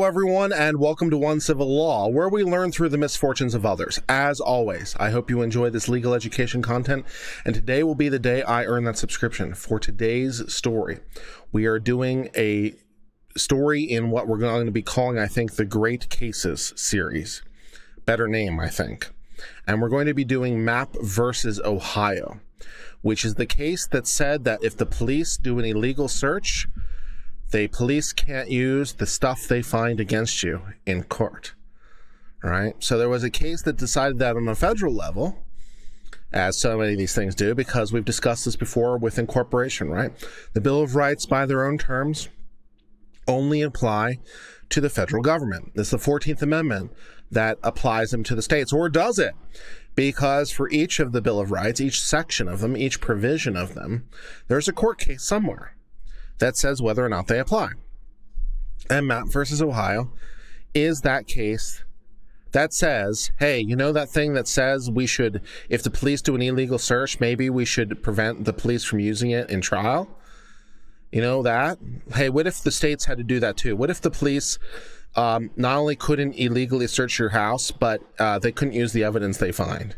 Hello, everyone, and welcome to Uncivil Law, where we learn through the misfortunes of others. As always, I hope you enjoy this legal education content, and today will be the day I earn that subscription. For today's story, we are doing a story in what we're going to be calling, I think, the Great Cases series. Better name, I think. And we're going to be doing Mapp versus Ohio, which is the case that said that if the police do an illegal search, the police can't use the stuff they find against you in court. All right. So there was a case that decided that on a federal level, as so many of these things do, because we've discussed this before with incorporation, right? The Bill of Rights, by their own terms, only apply to the federal government. This is the 14th Amendment that applies them to the states, or does it? Because for each of the Bill of Rights, each section of them, each provision of them, there's a court case somewhere that says whether or not they apply. And Mapp versus Ohio is that case that says, hey, you know that thing that says we should, if the police do an illegal search, maybe we should prevent the police from using it in trial? You know that? Hey, what if the states had to do that too? What if the police not only couldn't illegally search your house, but they couldn't use the evidence they find?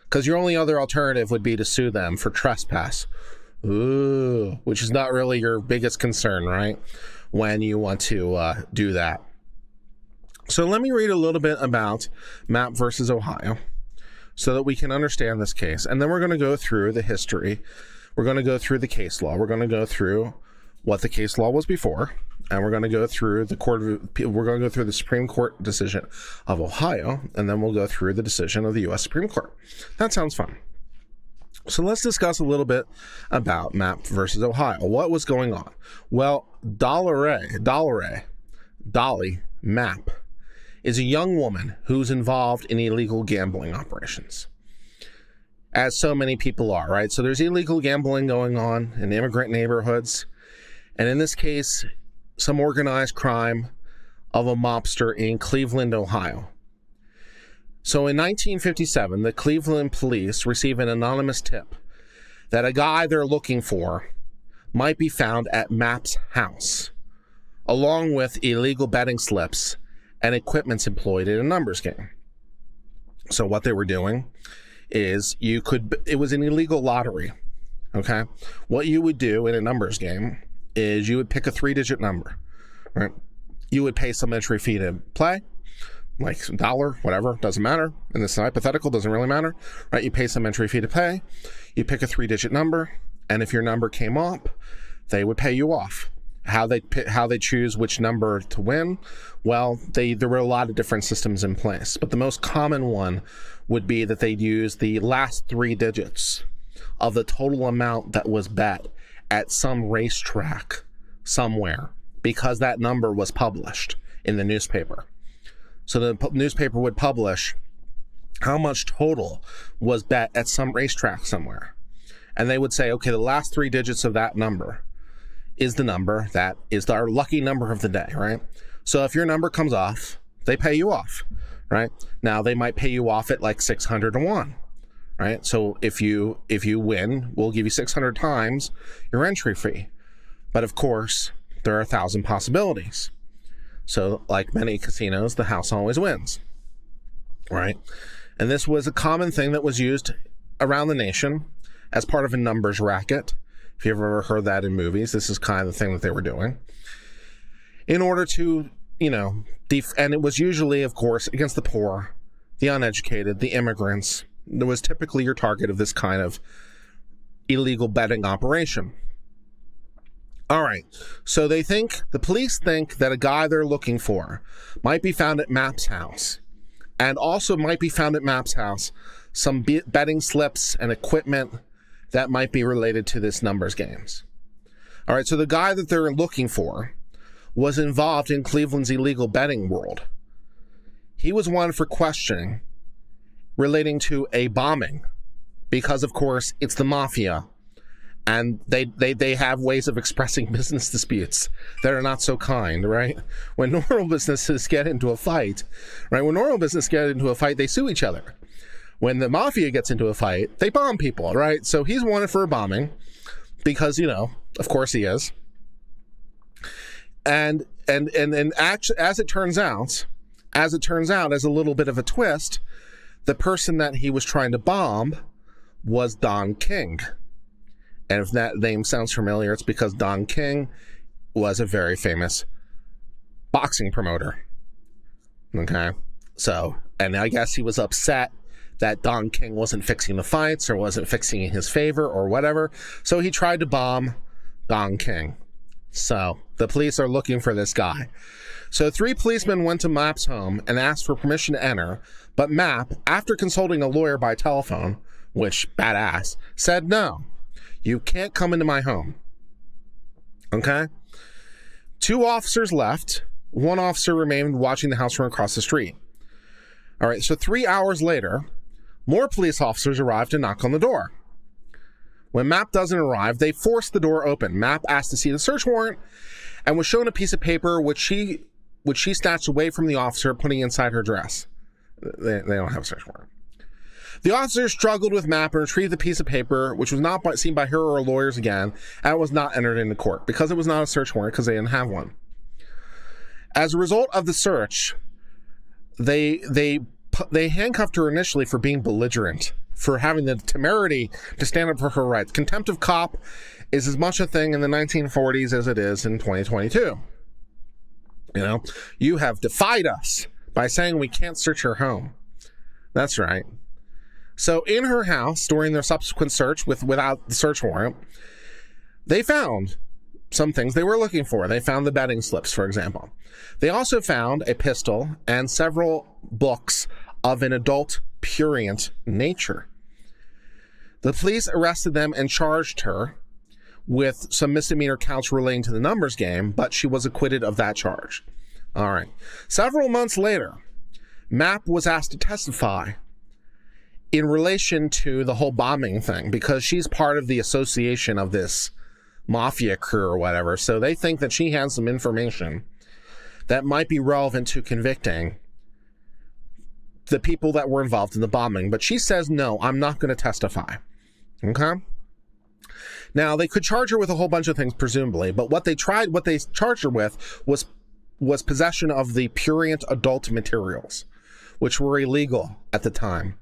Because your only other alternative would be to sue them for trespass. Ooh, which is not really your biggest concern, right? When you want to do that. So let me read a little bit about Mapp versus Ohio so that we can understand this case. And then we're going to go through the history. We're going to go through the case law. We're going to go through what the case law was before. And we're going to go through we're going to go through the Supreme Court decision of Ohio. And then we'll go through the decision of the U.S. Supreme Court. That sounds fun. So let's discuss a little bit about Mapp versus Ohio. What was going on? Well, Dolly Mapp is a young woman who's involved in illegal gambling operations, as so many people are, right? So there's illegal gambling going on in immigrant neighborhoods, and in this case, some organized crime of a mobster in Cleveland, Ohio. So in 1957, the Cleveland police receive an anonymous tip that a guy they're looking for might be found at Mapp's house, along with illegal betting slips and equipment employed in a numbers game. So what they were doing is it was an illegal lottery, okay? What you would do in a numbers game is you would pick a 3-digit number, right? You would pay some entry fee to play, like $1, whatever, doesn't matter. And this is hypothetical, doesn't really matter, right? You pay some entry fee to pay, you pick a 3-digit number, and if your number came up, they would pay you off. How they choose which number to win, well, there were a lot of different systems in place, but the most common one would be that they'd use the last 3 digits of the total amount that was bet at some racetrack somewhere, because that number was published in the newspaper. So the newspaper would publish how much total was bet at some racetrack somewhere. And they would say, okay, the last 3 digits of that number is the number that is our lucky number of the day, right? So if your number comes off, they pay you off, right? Now they might pay you off at like 600 to 1, right? So if you win, we'll give you 600 times your entry fee. But of course, there are 1,000 possibilities. So like many casinos, the house always wins, right? And this was a common thing that was used around the nation as part of a numbers racket. If you've ever heard that in movies, this is kind of the thing that they were doing in order to, and it was usually, of course, against the poor, the uneducated, the immigrants. That was typically your target of this kind of illegal betting operation. All right, so the police think that a guy they're looking for might be found at Mapp's house, and also might be found at Mapp's house some betting slips and equipment that might be related to this numbers games. All right, so the guy that they're looking for was involved in Cleveland's illegal betting world. He was wanted for questioning relating to a bombing, because of course it's the mafia. And they have ways of expressing business disputes that are not so kind, right? When normal businesses get into a fight, right? When normal businesses get into a fight, they sue each other. When the mafia gets into a fight, they bomb people, right? So he's wanted for a bombing because, of course he is. And and actually, as it turns out, as a little bit of a twist, the person that he was trying to bomb was Don King. And if that name sounds familiar, it's because Don King was a very famous boxing promoter. Okay. So, and I guess he was upset that Don King wasn't fixing the fights or wasn't fixing in his favor or whatever. So he tried to bomb Don King. So the police are looking for this guy. So 3 policemen went to Mapp's home and asked for permission to enter, but Mapp, after consulting a lawyer by telephone, which badass, said no, you can't come into my home. Okay? 2 officers left. 1 officer remained watching the house from across the street. All right, so 3 hours later, more police officers arrived to knock on the door. When Mapp doesn't arrive, they force the door open. Mapp asked to see the search warrant and was shown a piece of paper which she snatched away from the officer, putting inside her dress. They don't have a search warrant. The officers struggled with Mapp and retrieved the piece of paper, which was not seen by her or her lawyers again, and it was not entered into court because it was not a search warrant because they didn't have one. As a result of the search, they handcuffed her initially for being belligerent, for having the temerity to stand up for her rights. Contempt of cop is as much a thing in the 1940s as it is in 2022. You know, you have defied us by saying we can't search your home. That's right. So in her house, during their subsequent search without the search warrant, they found some things they were looking for. They found the betting slips, for example. They also found a pistol and several books of an adult prurient nature. The police arrested them and charged her with some misdemeanor counts relating to the numbers game, but she was acquitted of that charge. All right. Several months later, Mapp was asked to testify in relation to the whole bombing thing because she's part of the association of this mafia crew or whatever. So they think that she has some information that might be relevant to convicting the people that were involved in the bombing. But she says, no, I'm not going to testify. Okay. Now they could charge her with a whole bunch of things, presumably, but what they charged her with was possession of the prurient adult materials, which were illegal at the time.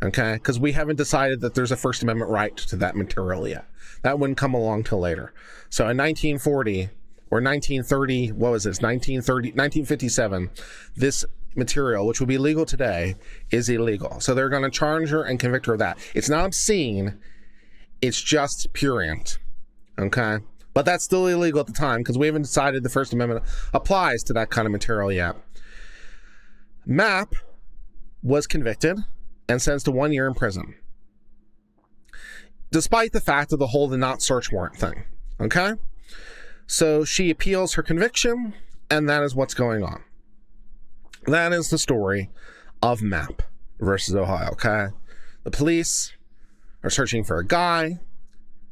Okay, because we haven't decided that there's a First Amendment right to that material yet. That wouldn't come along till later. So in 1940 or 1930, what was this? 1957, this material, which would be legal today, is illegal. So they're going to charge her and convict her of that. It's not obscene. It's just prurient. Okay, but that's still illegal at the time because we haven't decided the First Amendment applies to that kind of material yet. Mapp was convicted and sentenced to 1 year in prison, despite the fact of the whole not search warrant thing. Okay, so she appeals her conviction, and that is what's going on. That is the story of Mapp versus Ohio. Okay, the police are searching for a guy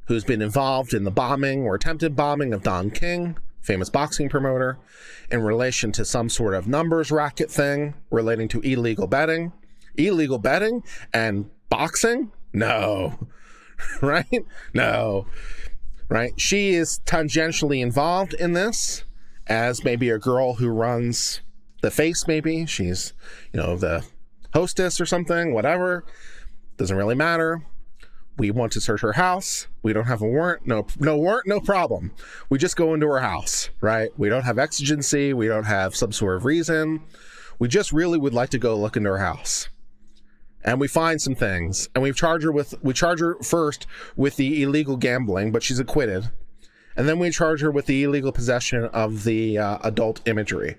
who's been involved in the bombing or attempted bombing of Don King, famous boxing promoter, in relation to some sort of numbers racket thing relating to illegal betting. Illegal betting and boxing? No. Right? No. Right? She is tangentially involved in this as maybe a girl who runs the face, maybe. She's, the hostess or something, whatever. Doesn't really matter. We want to search her house. We don't have a warrant. No warrant, no problem. We just go into her house, right? We don't have exigency. We don't have some sort of reason. We just really would like to go look into her house. And we find some things, and we charge her first with the illegal gambling, but she's acquitted. And then we charge her with the illegal possession of the adult imagery,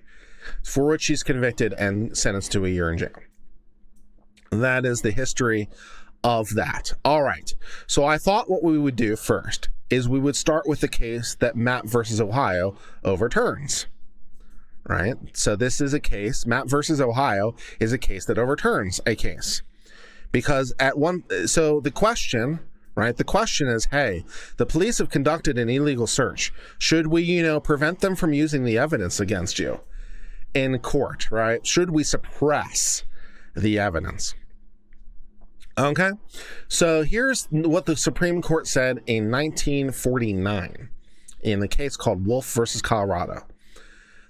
for which she's convicted and sentenced to 1 year in jail. That is the history of that. All right. So I thought what we would do first is we would start with the case that Mapp versus Ohio overturns. Right? So this is a case, Mapp versus Ohio is a case that overturns a case. Because so the question, right? The question is, hey, the police have conducted an illegal search. Should we, prevent them from using the evidence against you in court, right? Should we suppress the evidence? Okay. So here's what the Supreme Court said in 1949 in the case called Wolf versus Colorado.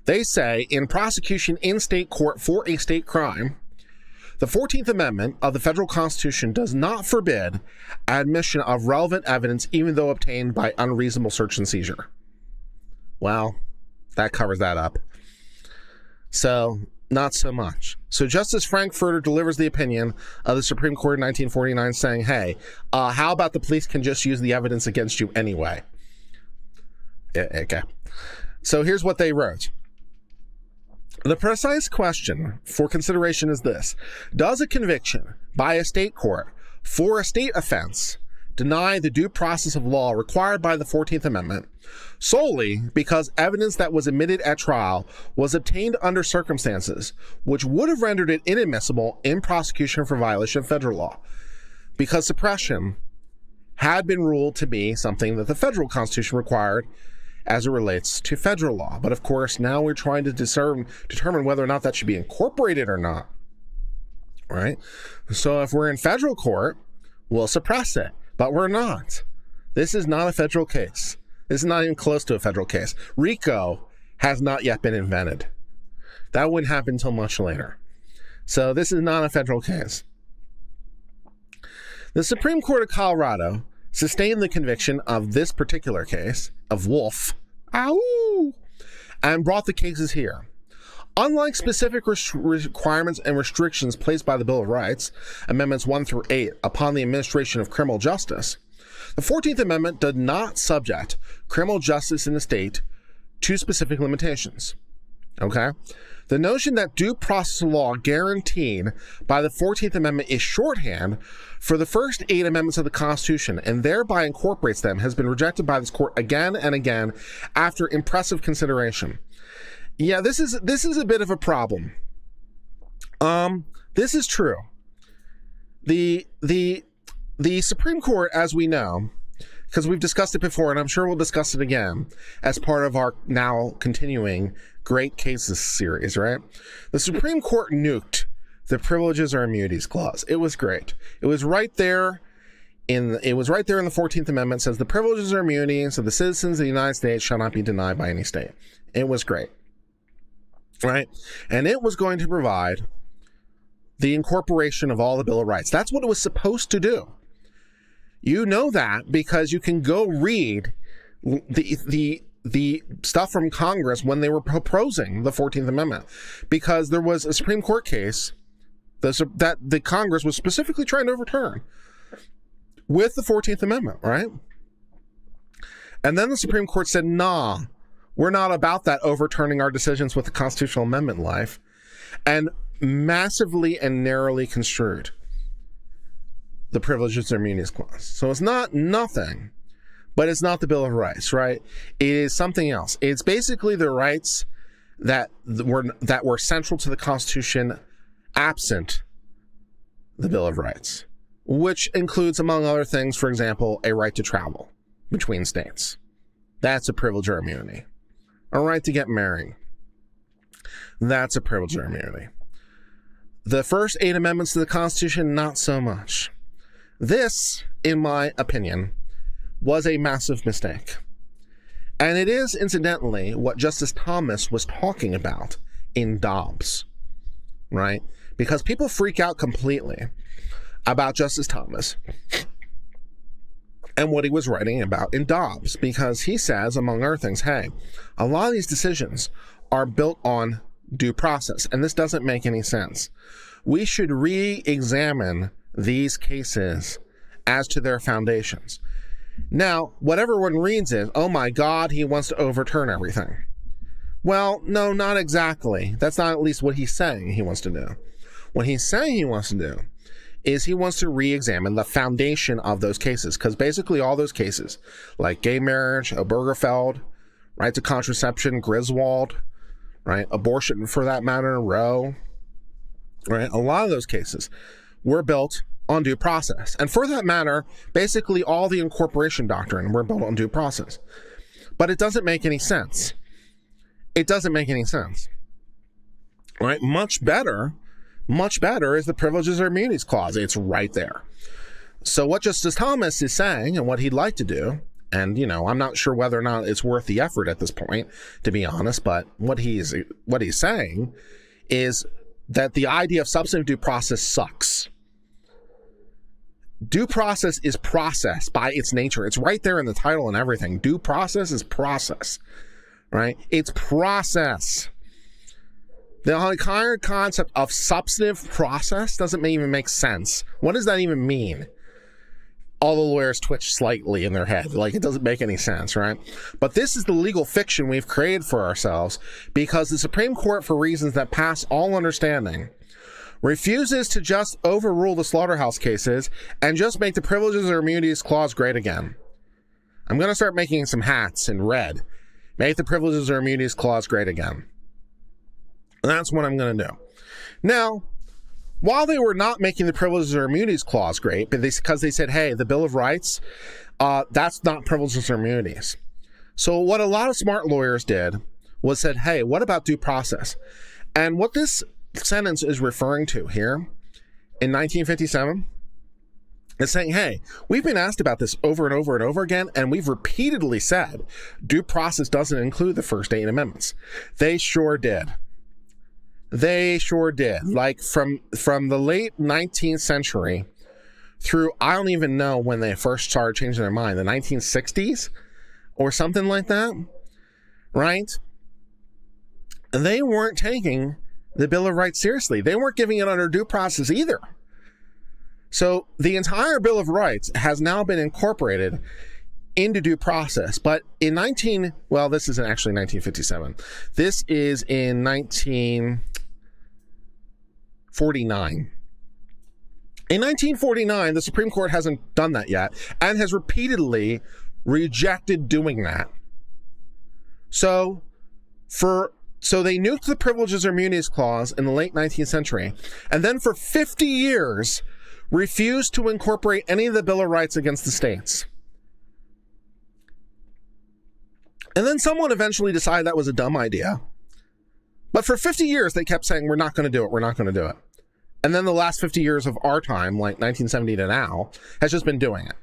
They say in prosecution in state court for a state crime, the 14th Amendment of the federal Constitution does not forbid admission of relevant evidence even though obtained by unreasonable search and seizure. Well, that covers that up. So, not so much. So Justice Frankfurter delivers the opinion of the Supreme Court in 1949 saying, hey, how about the police can just use the evidence against you anyway? Okay. So here's what they wrote. The precise question for consideration is this: does a conviction by a state court for a state offense deny the due process of law required by the 14th Amendment solely because evidence that was admitted at trial was obtained under circumstances which would have rendered it inadmissible in prosecution for violation of federal law, because suppression had been ruled to be something that the federal Constitution required as it relates to federal law. But of course, now we're trying to determine whether or not that should be incorporated or not, right? So if we're in federal court, we'll suppress it, but we're not. This is not a federal case. This is not even close to a federal case. RICO has not yet been invented. That wouldn't happen until much later. So this is not a federal case. The Supreme Court of Colorado sustained the conviction of this particular case of Wolf, and brought the cases here. Unlike specific requirements and restrictions placed by the Bill of Rights, Amendments 1 through 8, upon the administration of criminal justice, the 14th Amendment did not subject criminal justice in the state to specific limitations. Okay? The notion that due process of law guaranteed by the 14th Amendment is shorthand for the first 8 amendments of the Constitution and thereby incorporates them has been rejected by this court again and again after impressive consideration. Yeah, this is a bit of a problem. This is true. The Supreme Court, as we know, because we've discussed it before, and I'm sure we'll discuss it again as part of our now continuing Great Cases series, right? The Supreme Court nuked the Privileges or Immunities Clause. It was great. It was right there in the 14th Amendment. It says the privileges or immunities of the citizens of the United States shall not be denied by any state. It was great, right? And it was going to provide the incorporation of all the Bill of Rights. That's what it was supposed to do. You know that because you can go read the stuff from Congress when they were proposing the 14th Amendment, because there was a Supreme Court case that the Congress was specifically trying to overturn with the 14th Amendment, right? And then the Supreme Court said, nah, we're not about that overturning our decisions with the constitutional amendment life, and massively and narrowly construed the Privileges and Immunities Clause. So it's not nothing, but it's not the Bill of Rights, right? It is something else. It's basically the rights that were central to the Constitution absent the Bill of Rights, which includes, among other things, for example, a right to travel between states. That's a privilege or immunity. A right to get married. That's a privilege or immunity. The first 8 amendments to the Constitution, not so much. This, in my opinion, was a massive mistake. And it is, incidentally, what Justice Thomas was talking about in Dobbs, right? Because people freak out completely about Justice Thomas and what he was writing about in Dobbs, because he says, among other things, hey, a lot of these decisions are built on due process, and this doesn't make any sense. We should re-examine these cases as to their foundations. Now, what everyone reads is, oh my God, he wants to overturn everything. Well, no, not exactly. That's not at least what he's saying he wants to do. What he's saying he wants to do is he wants to re-examine the foundation of those cases, because basically all those cases, like gay marriage, Obergefell, right to contraception, Griswold, right, abortion for that matter, Roe, right, a lot of those cases were built on due process. And for that matter, basically all the incorporation doctrine were built on due process. But it doesn't make any sense. It doesn't make any sense. Right? Much better is the Privileges or Immunities Clause. It's right there. So what Justice Thomas is saying, and what he'd like to do, And, you know, I'm not sure whether or not it's worth the effort at this point, to be honest, but what he's saying is that the idea of substantive due process sucks. Due process is process by its nature. It's right there in the title and everything. Due process is process, right? It's process. The entire concept of substantive process doesn't even make sense. What does that even mean? All the lawyers twitch slightly in their head. Like, it doesn't make any sense, right? But this is the legal fiction we've created for ourselves because the Supreme Court, for reasons that pass all understanding, refuses to just overrule the slaughterhouse cases and just make the Privileges or Immunities Clause great again. I'm going to start making some hats in red. Make the Privileges or Immunities Clause great again. And that's what I'm going to do. Now, while they were not making the Privileges or Immunities Clause great, because they said, hey, the Bill of Rights, that's not privileges or immunities. So what a lot of smart lawyers did was said, hey, what about due process? And what this sentence is referring to here in 1957 is saying, hey, we've been asked about this over and over and over again, and we've repeatedly said due process doesn't include the first 8 amendments. They sure did. They sure did. Like from the late 19th century through, I don't even know when they first started changing their mind, the 1960s or something like that, right? And they weren't taking the Bill of Rights seriously. They weren't giving it under due process either. So the entire Bill of Rights has now been incorporated into due process. But in this isn't actually 1957. This is in 1949. In 1949, the Supreme Court hasn't done that yet and has repeatedly rejected doing that. So they nuked the Privileges or Immunities Clause in the late 19th century, and then for 50 years refused to incorporate any of the Bill of Rights against the states. And then someone eventually decided that was a dumb idea. But for 50 years, they kept saying, we're not going to do it, we're not going to do it. And then the last 50 years of our time, like 1970 to now, has just been doing it.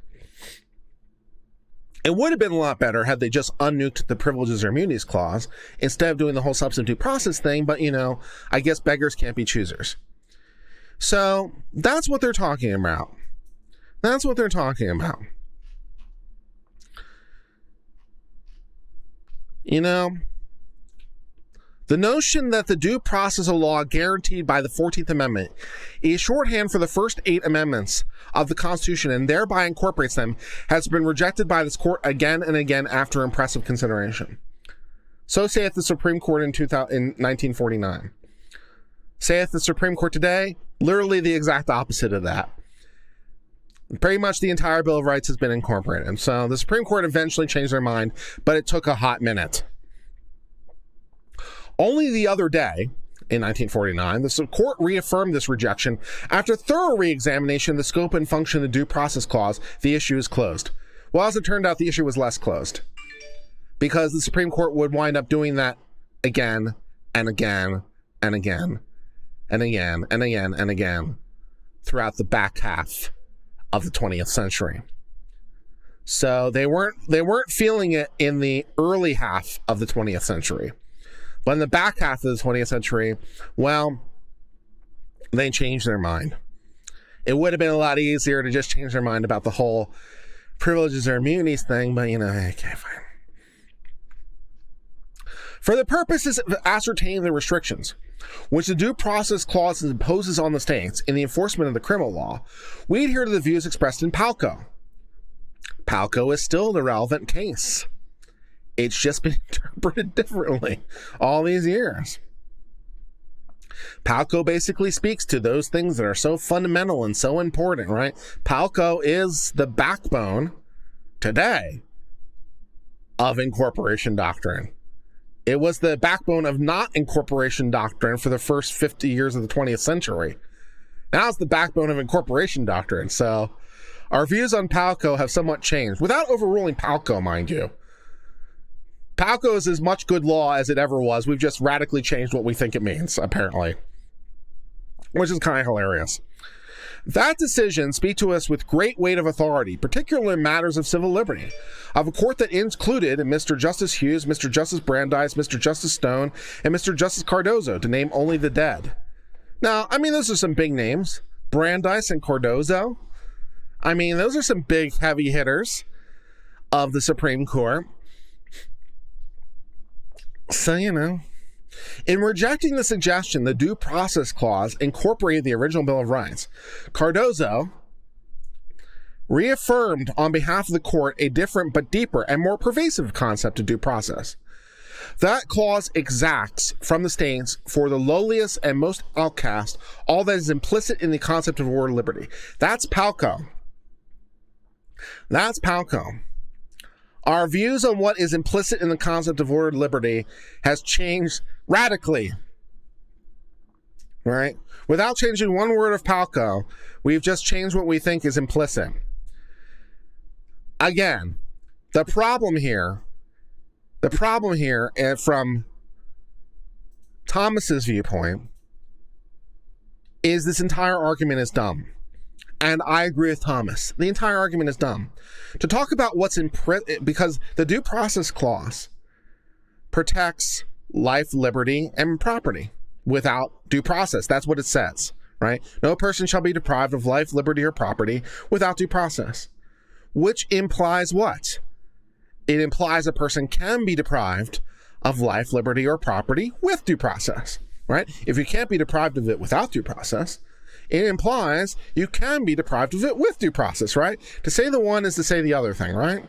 It would have been a lot better had they just unnuked the Privileges or Immunities Clause instead of doing the whole substantive due process thing, but, you know, I guess beggars can't be choosers. So that's what they're talking about. That's what they're talking about. You know, the notion that the due process of law guaranteed by the 14th Amendment is shorthand for the first 8 amendments of the Constitution and thereby incorporates them has been rejected by this court again and again after impressive consideration. So saith the Supreme Court in 1949. Saith the Supreme Court today, literally the exact opposite of that. Pretty much the entire Bill of Rights has been incorporated. And so the Supreme Court eventually changed their mind, but it took a hot minute. Only the other day, in 1949, the court reaffirmed this rejection. After thorough re-examination of the scope and function of the Due Process Clause, the issue is closed. Well, as it turned out, the issue was less closed, because the Supreme Court would wind up doing that again and again and again and again and again and again throughout the back half of the 20th century. So they weren't feeling it in the early half of the 20th century. But in the back half of the 20th century, well, they changed their mind. It would have been a lot easier to just change their mind about the whole privileges or immunities thing, but, you know, okay, fine. For the purposes of ascertaining the restrictions which the Due Process Clause imposes on the states in the enforcement of the criminal law, we adhere to the views expressed in Palco. Palco is still the relevant case. It's just been interpreted differently all these years. Palco basically speaks to those things that are so fundamental and so important, right? Palco is the backbone today of incorporation doctrine. It was the backbone of not incorporation doctrine for the first 50 years of the 20th century. Now it's the backbone of incorporation doctrine. So our views on Palco have somewhat changed, without overruling Palco, mind you. Palco is as much good law as it ever was. We've just radically changed what we think it means, apparently, which is kind of hilarious. That decision speaks to us with great weight of authority, particularly in matters of civil liberty, of a court that included Mr. Justice Hughes, Mr. Justice Brandeis, Mr. Justice Stone, and Mr. Justice Cardozo, to name only the dead. Now, I mean, those are some big names. Brandeis and Cardozo. I mean, those are some big, heavy hitters of the Supreme Court. So, you know, in rejecting the suggestion, the Due Process Clause incorporated the original Bill of Rights, Cardozo reaffirmed on behalf of the court a different but deeper and more pervasive concept of due process. That clause exacts from the states for the lowliest and most outcast all that is implicit in the concept of war liberty. That's Palco. That's Palco. Our views on what is implicit in the concept of ordered liberty has changed radically. Right? Without changing one word of Palco, we've just changed what we think is implicit. Again, the problem here, from Thomas's viewpoint, is this entire argument is dumb. And I agree with Thomas. The entire argument is dumb. To talk about what's in because the Due Process Clause protects life, liberty, and property without due process. That's what it says, right? No person shall be deprived of life, liberty, or property without due process. Which implies what? It implies a person can be deprived of life, liberty, or property with due process, right? If you can't be deprived of it without due process, it implies you can be deprived of it with due process, right? To say the one is to say the other thing, right?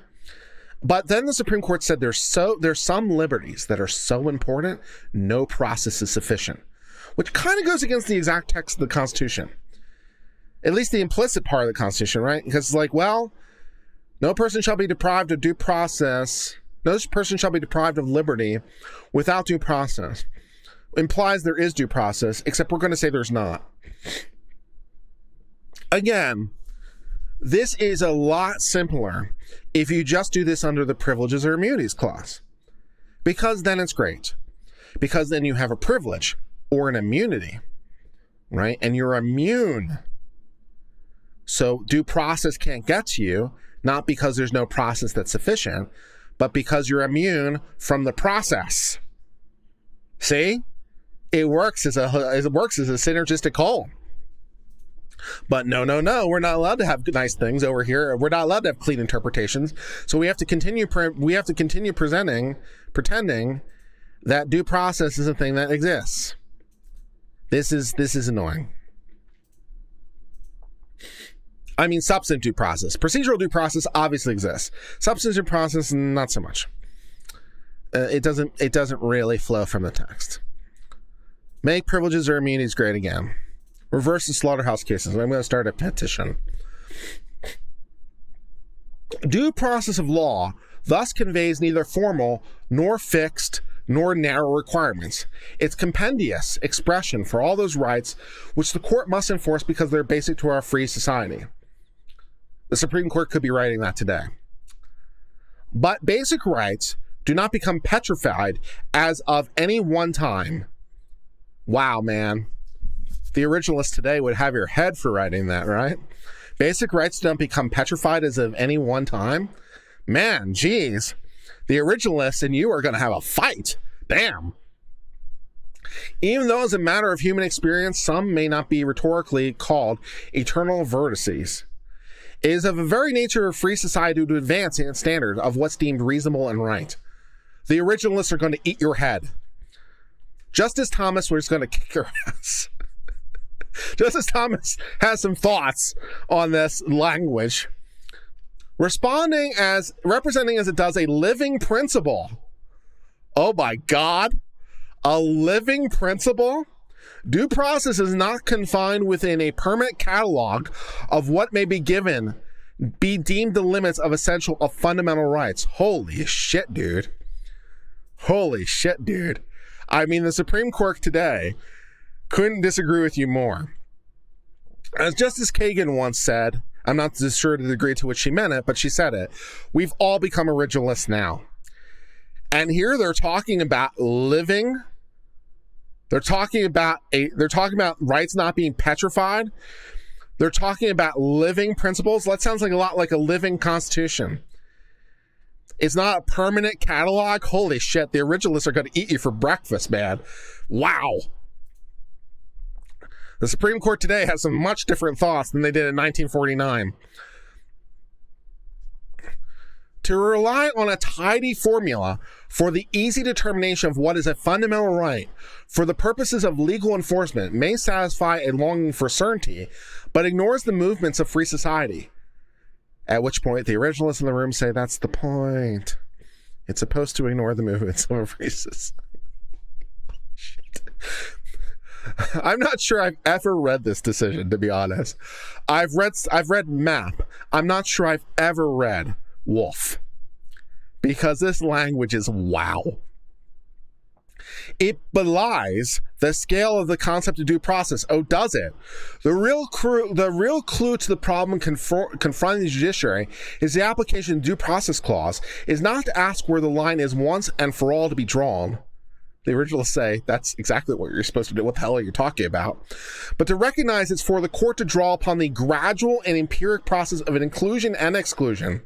But then the Supreme Court said there's some liberties that are so important, no process is sufficient, which kind of goes against the exact text of the Constitution. At least the implicit part of the Constitution, right? Because it's like, well, no person shall be deprived of due process. No person shall be deprived of liberty without due process. Implies there is due process, except we're going to say there's not. Again, this is a lot simpler if you just do this under the Privileges or Immunities Clause. Because then it's great. Because then you have a privilege or an immunity, right? And you're immune. So due process can't get to you, not because there's no process that's sufficient, but because you're immune from the process. See? It works as a synergistic whole. But no, we're not allowed to have nice things over here. We're not allowed to have clean interpretations. So we have to continue pretending that due process is a thing that exists. This is annoying. I mean, substantive due process. Procedural due process obviously exists. Substantive due process, not so much. It doesn't really flow from the text. Make privileges or immunities great again. Reverse the slaughterhouse cases. I'm going to start a petition. Due process of law thus conveys neither formal nor fixed nor narrow requirements. It's compendious expression for all those rights which the court must enforce because they're basic to our free society. The Supreme Court could be writing that today. But basic rights do not become petrified as of any one time. Wow, man. The originalists today would have your head for writing that, right? Basic rights don't become petrified as of any one time. Man, geez. The originalists and you are going to have a fight. Damn. Even though as a matter of human experience, some may not be rhetorically called eternal vertices, it is of the very nature of free society to advance in its standard of what's deemed reasonable and right. The originalists are going to eat your head. Justice Thomas was going to kick your ass. Justice Thomas has some thoughts on this language. Representing as it does a living principle. Oh my God. A living principle? Due process is not confined within a permanent catalog of what may be deemed the limits of fundamental rights. Holy shit, dude. Holy shit, dude. I mean, the Supreme Court today couldn't disagree with you more. As Justice Kagan once said, I'm not sure the degree to which she meant it, but she said it, we've all become originalists now. And here they're talking about living. They're talking about rights not being petrified. They're talking about living principles. That sounds like a lot like a living constitution. It's not a permanent catalog. Holy shit, the originalists are going to eat you for breakfast, man. Wow. The Supreme Court today has some much different thoughts than they did in 1949. To rely on a tidy formula for the easy determination of what is a fundamental right for the purposes of legal enforcement may satisfy a longing for certainty, but ignores the movements of free society. At which point, the originalists in the room say, that's the point. It's supposed to ignore the movements of a free society. Shit. I'm not sure I've ever read this decision, to be honest. I've read Mapp. I'm not sure I've ever read Wolf, because this language is wow. It belies the scale of the concept of due process. Oh, does it? The real clue to the problem confronting the judiciary is the application of the due process clause is not to ask where the line is once and for all to be drawn. The originalists say that's exactly what you're supposed to do. What the hell are you talking about? But to recognize it's for the court to draw upon the gradual and empiric process of an inclusion and exclusion.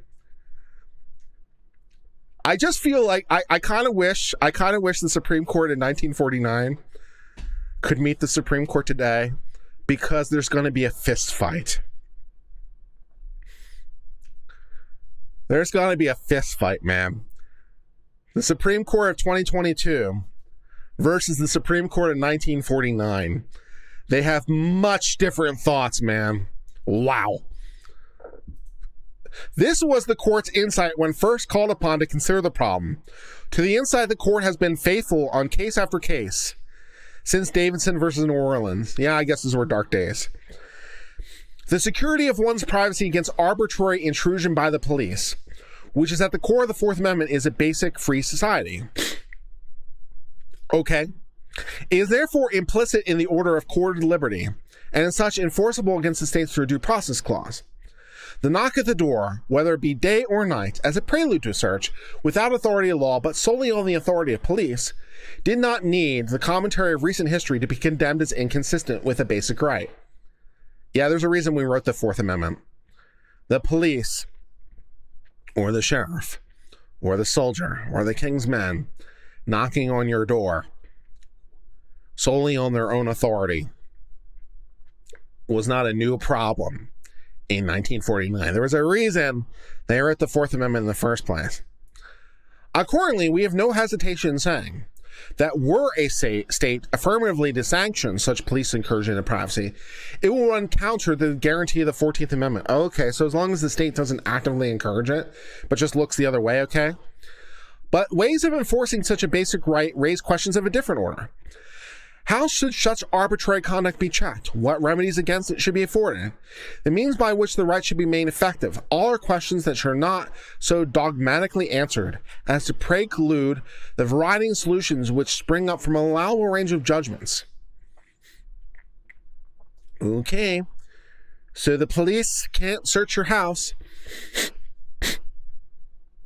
I just feel like I kind of wish the Supreme Court in 1949 could meet the Supreme Court today, because there's going to be a fist fight. There's going to be a fist fight, man. The Supreme Court of 2022 versus the Supreme Court of 1949. They have much different thoughts, man. Wow. This was the court's insight when first called upon to consider the problem. To the insight, the court has been faithful on case after case since Davidson versus New Orleans. Yeah, I guess those were dark days. The security of one's privacy against arbitrary intrusion by the police, which is at the core of the Fourth Amendment, is a basic free society. Okay. It is therefore implicit in the order of courted liberty, and as such enforceable against the state through a due process clause. The knock at the door, whether it be day or night, as a prelude to a search, without authority of law, but solely on the authority of police, did not need the commentary of recent history to be condemned as inconsistent with a basic right. Yeah, there's a reason we wrote the Fourth Amendment. The police, or the sheriff, or the soldier, or the king's men, knocking on your door, solely on their own authority, was not a new problem. In 1949. There was a reason they wrote the Fourth Amendment in the first place. Accordingly, we have no hesitation in saying that were a state affirmatively to sanction such police incursion into privacy, it will run counter to the guarantee of the 14th Amendment. Okay, so as long as the state doesn't actively encourage it, but just looks the other way, okay? But ways of enforcing such a basic right raise questions of a different order. How should such arbitrary conduct be checked? What remedies against it should be afforded? The means by which the right should be made effective. All are questions that are not so dogmatically answered as to preclude the variety of solutions which spring up from an allowable range of judgments. Okay, so the police can't search your house,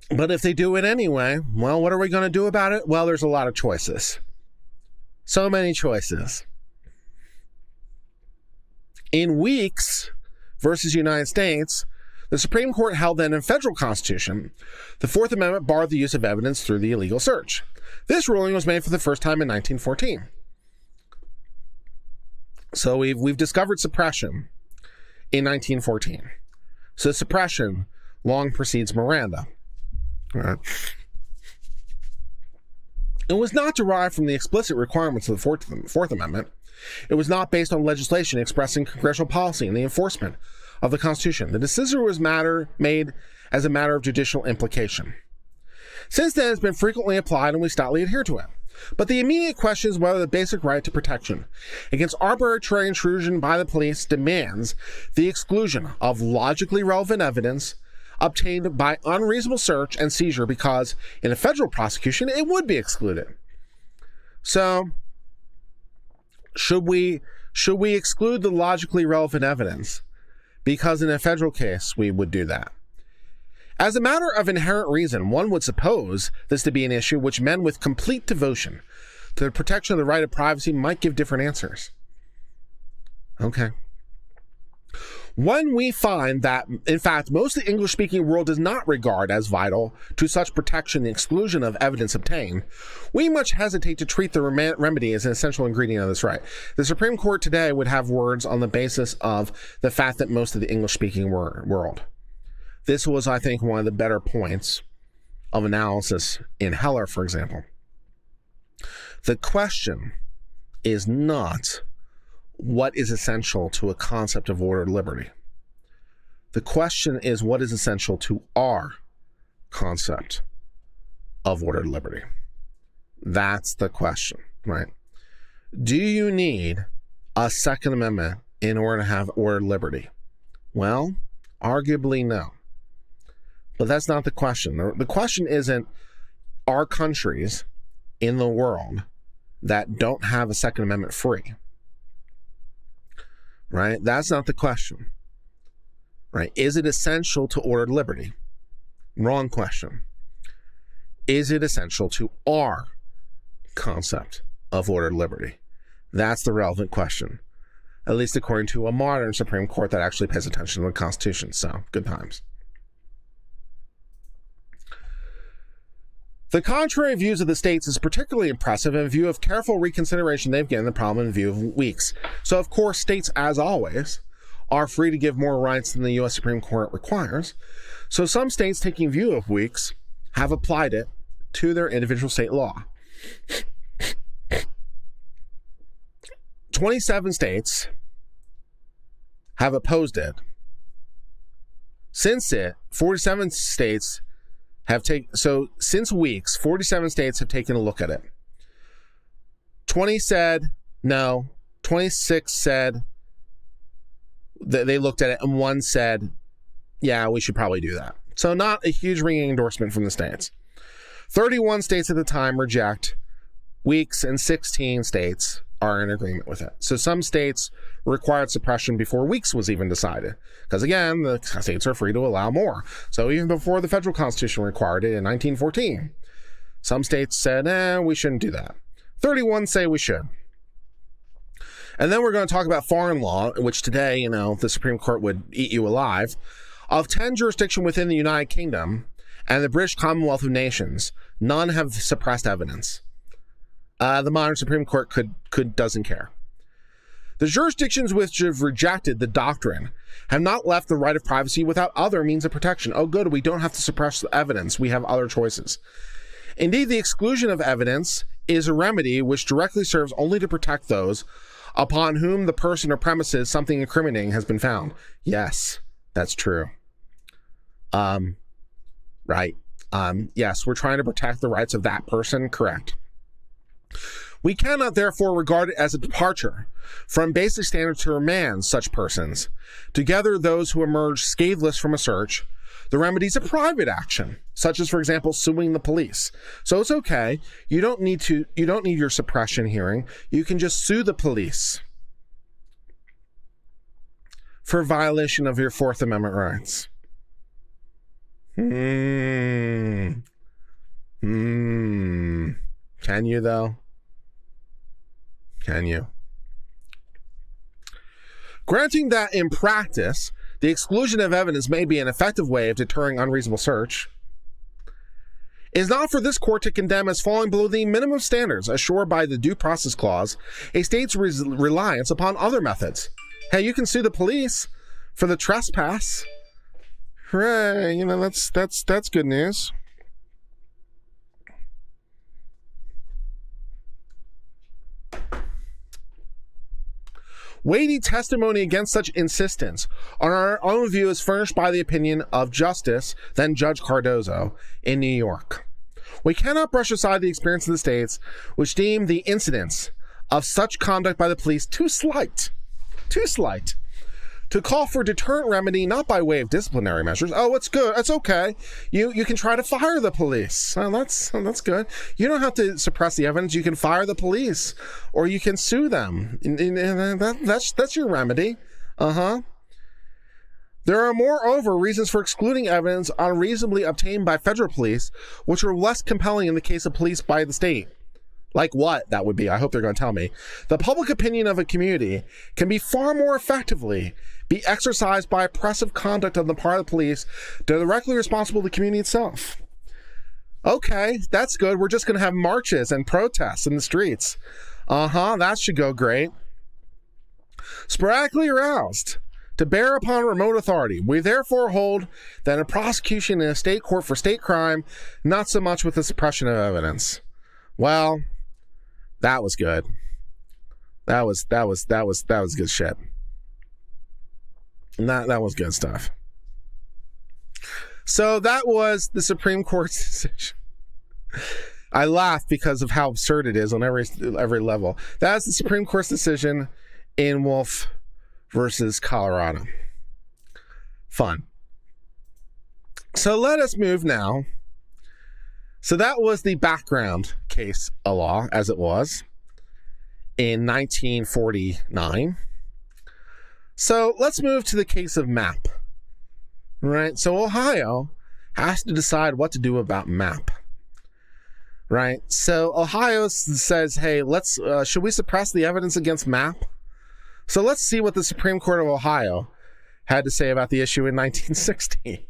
but if they do it anyway, well, what are we going to do about it? Well, there's a lot of choices. So many choices. In Weeks versus United States, the Supreme Court held that in federal constitution, the Fourth Amendment barred the use of evidence through the illegal search. This ruling was made for the first time in 1914. So we've discovered suppression in 1914. So suppression long precedes Miranda. All right. It was not derived from the explicit requirements of the Fourth Amendment. It was not based on legislation expressing congressional policy in the enforcement of the Constitution. The decision was made as a matter of judicial implication. Since then, it's been frequently applied and we stoutly adhere to it. But the immediate question is whether the basic right to protection against arbitrary intrusion by the police demands the exclusion of logically relevant evidence obtained by unreasonable search and seizure, because in a federal prosecution it would be excluded. So should we exclude the logically relevant evidence? Because in a federal case we would do that. As a matter of inherent reason, one would suppose this to be an issue which men with complete devotion to the protection of the right of privacy might give different answers. Okay. When we find that, in fact, most of the English-speaking world does not regard as vital to such protection the exclusion of evidence obtained, we much hesitate to treat the remedy as an essential ingredient of this right. The Supreme Court today would have words on the basis of the fact that most of the English-speaking world. This was, I think, one of the better points of analysis in Heller, for example. The question is not what is essential to a concept of ordered liberty. The question is what is essential to our concept of ordered liberty. That's the question, right? Do you need a Second Amendment in order to have ordered liberty? Well, arguably no. But that's not the question. The question isn't, are countries in the world that don't have a Second Amendment free? Right? That's not the question. Right? Is it essential to ordered liberty? Wrong question. Is it essential to our concept of ordered liberty? That's the relevant question, at least according to a modern Supreme Court that actually pays attention to the Constitution. So, good times. The contrary views of the states is particularly impressive in view of careful reconsideration they've given the problem in view of Weeks. So, of course, states, as always, are free to give more rights than the U.S. Supreme Court requires. So some states, taking view of Weeks, have applied it to their individual state law. 27 states have opposed it. Since 47 states have taken, so since Weeks, 47 states have taken a look at it. 20 said no, 26 said that they looked at it, and 1 said, yeah, we should probably do that. So not a huge ringing endorsement from the states. 31 states at the time reject Weeks, and 16 states are in agreement with it. So some states required suppression before Weeks was even decided. Because again, the states are free to allow more. So even before the federal Constitution required it in 1914, some states said, we shouldn't do that. 31 say we should. And then we're going to talk about foreign law, which today, the Supreme Court would eat you alive. Of 10 jurisdictions within the United Kingdom and the British Commonwealth of Nations, none have suppressed evidence. The modern Supreme Court doesn't care. The jurisdictions which have rejected the doctrine have not left the right of privacy without other means of protection. Oh, good, we don't have to suppress the evidence. We have other choices. Indeed, the exclusion of evidence is a remedy which directly serves only to protect those upon whom the person or premises something incriminating has been found. Yes, that's true. Right. Yes, we're trying to protect the rights of that person. Correct. We cannot therefore regard it as a departure from basic standards to remand such persons, together those who emerge scatheless from a search, the remedies of private action, such as, for example, suing the police. So it's okay. You don't need your suppression hearing. You can just sue the police for violation of your Fourth Amendment rights. Can you, though? Can you? Granting that in practice, the exclusion of evidence may be an effective way of deterring unreasonable search, it is not for this court to condemn as falling below the minimum standards assured by the Due Process Clause a state's reliance upon other methods. Hey, you can sue the police for the trespass. Hooray, that's good news. Weighty testimony against such insistence on our own view is furnished by the opinion of Justice, then Judge Cardozo, in New York. We cannot brush aside the experience of the states which deem the incidence of such conduct by the police too slight, to call for deterrent remedy not by way of disciplinary measures. Oh, it's good. It's okay. You can try to fire the police. Oh, that's good. You don't have to suppress the evidence. You can fire the police, or you can sue them. That's your remedy. There are moreover reasons for excluding evidence unreasonably obtained by federal police, which are less compelling in the case of police by the state, Like what that would be, I hope they're going to tell me. The public opinion of a community can be far more effectively be exercised by oppressive conduct on the part of the police directly responsible to the community itself. Okay, that's good. We're just going to have marches and protests in the streets. That should go great. Sporadically aroused to bear upon remote authority. We therefore hold that a prosecution in a state court for state crime, not so much with the suppression of evidence. Well, that was good. That was good shit. That was good stuff. So that was the Supreme Court's decision. I laugh because of how absurd it is on every level. That's the Supreme Court's decision in Wolf versus Colorado. Fun. So let us move now. So that was the background case of law as it was in 1949. So let's move to the case of Mapp. Right? So Ohio has to decide what to do about Mapp. Right? So Ohio says, hey, should we suppress the evidence against Mapp? So let's see what the Supreme Court of Ohio had to say about the issue in 1960.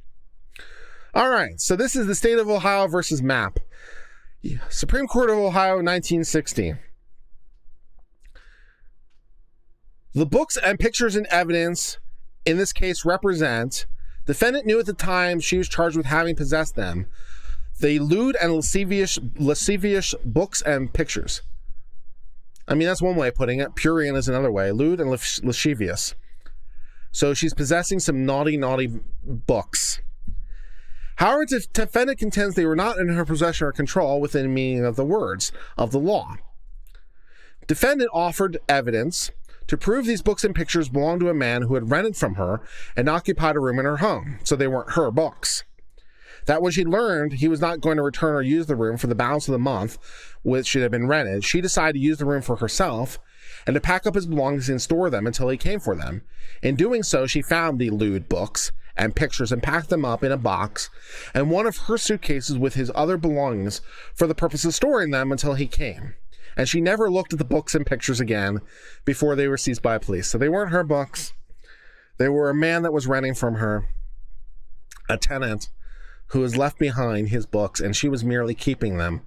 All right, so this is the state of Ohio versus Mapp. Supreme Court of Ohio, 1960. The books and pictures and evidence in this case represent, defendant knew at the time she was charged with having possessed them, the lewd and lascivious books and pictures. I mean, that's one way of putting it. Prurient is another way. Lewd and lascivious. So she's possessing some naughty books. However, the defendant contends they were not in her possession or control within the meaning of the words of the law. Defendant offered evidence to prove these books and pictures belonged to a man who had rented from her and occupied a room in her home, so they weren't her books. That when she learned he was not going to return or use the room for the balance of the month which had been rented, she decided to use the room for herself and to pack up his belongings and store them until he came for them. In doing so, she found the lewd books and pictures and packed them up in a box and one of her suitcases with his other belongings for the purpose of storing them until he came. And she never looked at the books and pictures again before they were seized by police. So they weren't her books. They were a man that was renting from her, a tenant who has left behind his books, and she was merely keeping them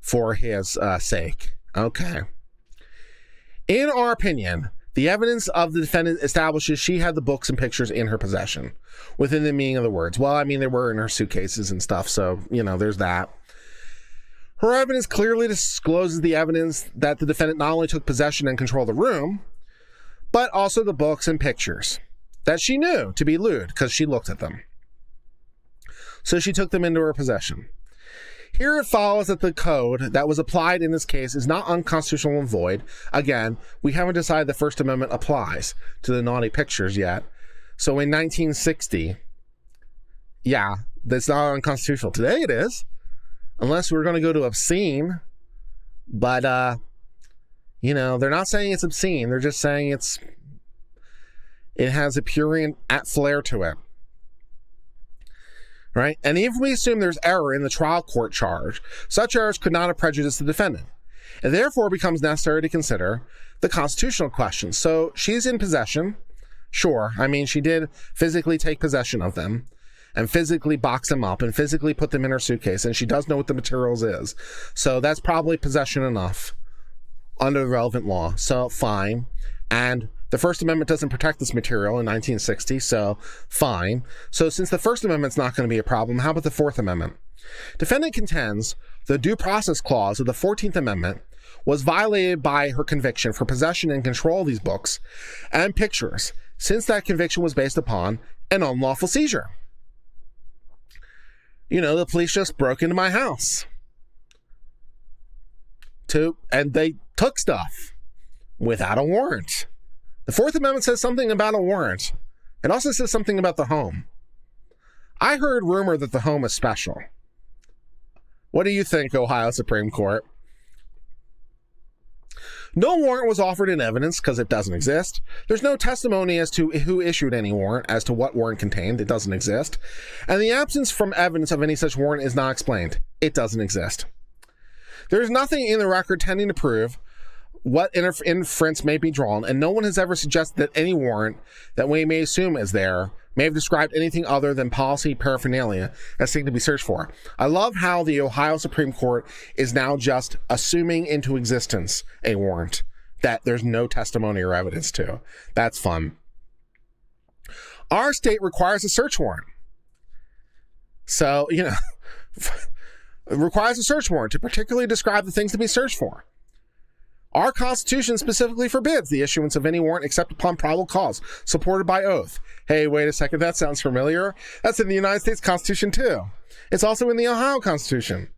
for his sake. Okay. In our opinion, the evidence of the defendant establishes she had the books and pictures in her possession within the meaning of the words. Well, I mean, they were in her suitcases and stuff, so, there's that. Her evidence clearly discloses the evidence that the defendant not only took possession and control of the room, but also the books and pictures that she knew to be lewd because she looked at them. So she took them into her possession. Here it follows that the code that was applied in this case is not unconstitutional and void. Again, we haven't decided the First Amendment applies to the naughty pictures yet. So in 1960, yeah, that's not unconstitutional. Today it is, unless we're going to go to obscene. But, they're not saying it's obscene. They're just saying it has a prurient flair to it. Right? And if we assume there's error in the trial court charge, such errors could not have prejudiced the defendant. It therefore becomes necessary to consider the constitutional question. So she's in possession. Sure. I mean, she did physically take possession of them and physically box them up and physically put them in her suitcase. And she does know what the materials is. So that's probably possession enough under the relevant law. So fine. And the First Amendment doesn't protect this material in 1960, so fine. So since the First Amendment's not going to be a problem, how about the Fourth Amendment? Defendant contends the due process clause of the 14th Amendment was violated by her conviction for possession and control of these books and pictures, since that conviction was based upon an unlawful seizure. The police just broke into my house and they took stuff without a warrant. The Fourth Amendment says something about a warrant. It also says something about the home. I heard rumor that the home is special. What do you think, Ohio Supreme Court? No warrant was offered in evidence because it doesn't exist. There's no testimony as to who issued any warrant, as to what warrant contained. It doesn't exist. And the absence from evidence of any such warrant is not explained. It doesn't exist. There's nothing in the record tending to prove what inference may be drawn, and no one has ever suggested that any warrant that we may assume is there may have described anything other than policy paraphernalia as thing to be searched for. I love how the Ohio Supreme Court is now just assuming into existence a warrant that there's no testimony or evidence to. That's fun. Our state requires a search warrant. So, it requires a search warrant to particularly describe the things to be searched for. Our Constitution specifically forbids the issuance of any warrant except upon probable cause, supported by oath. Hey, wait a second, that sounds familiar. That's in the United States Constitution too. It's also in the Ohio Constitution.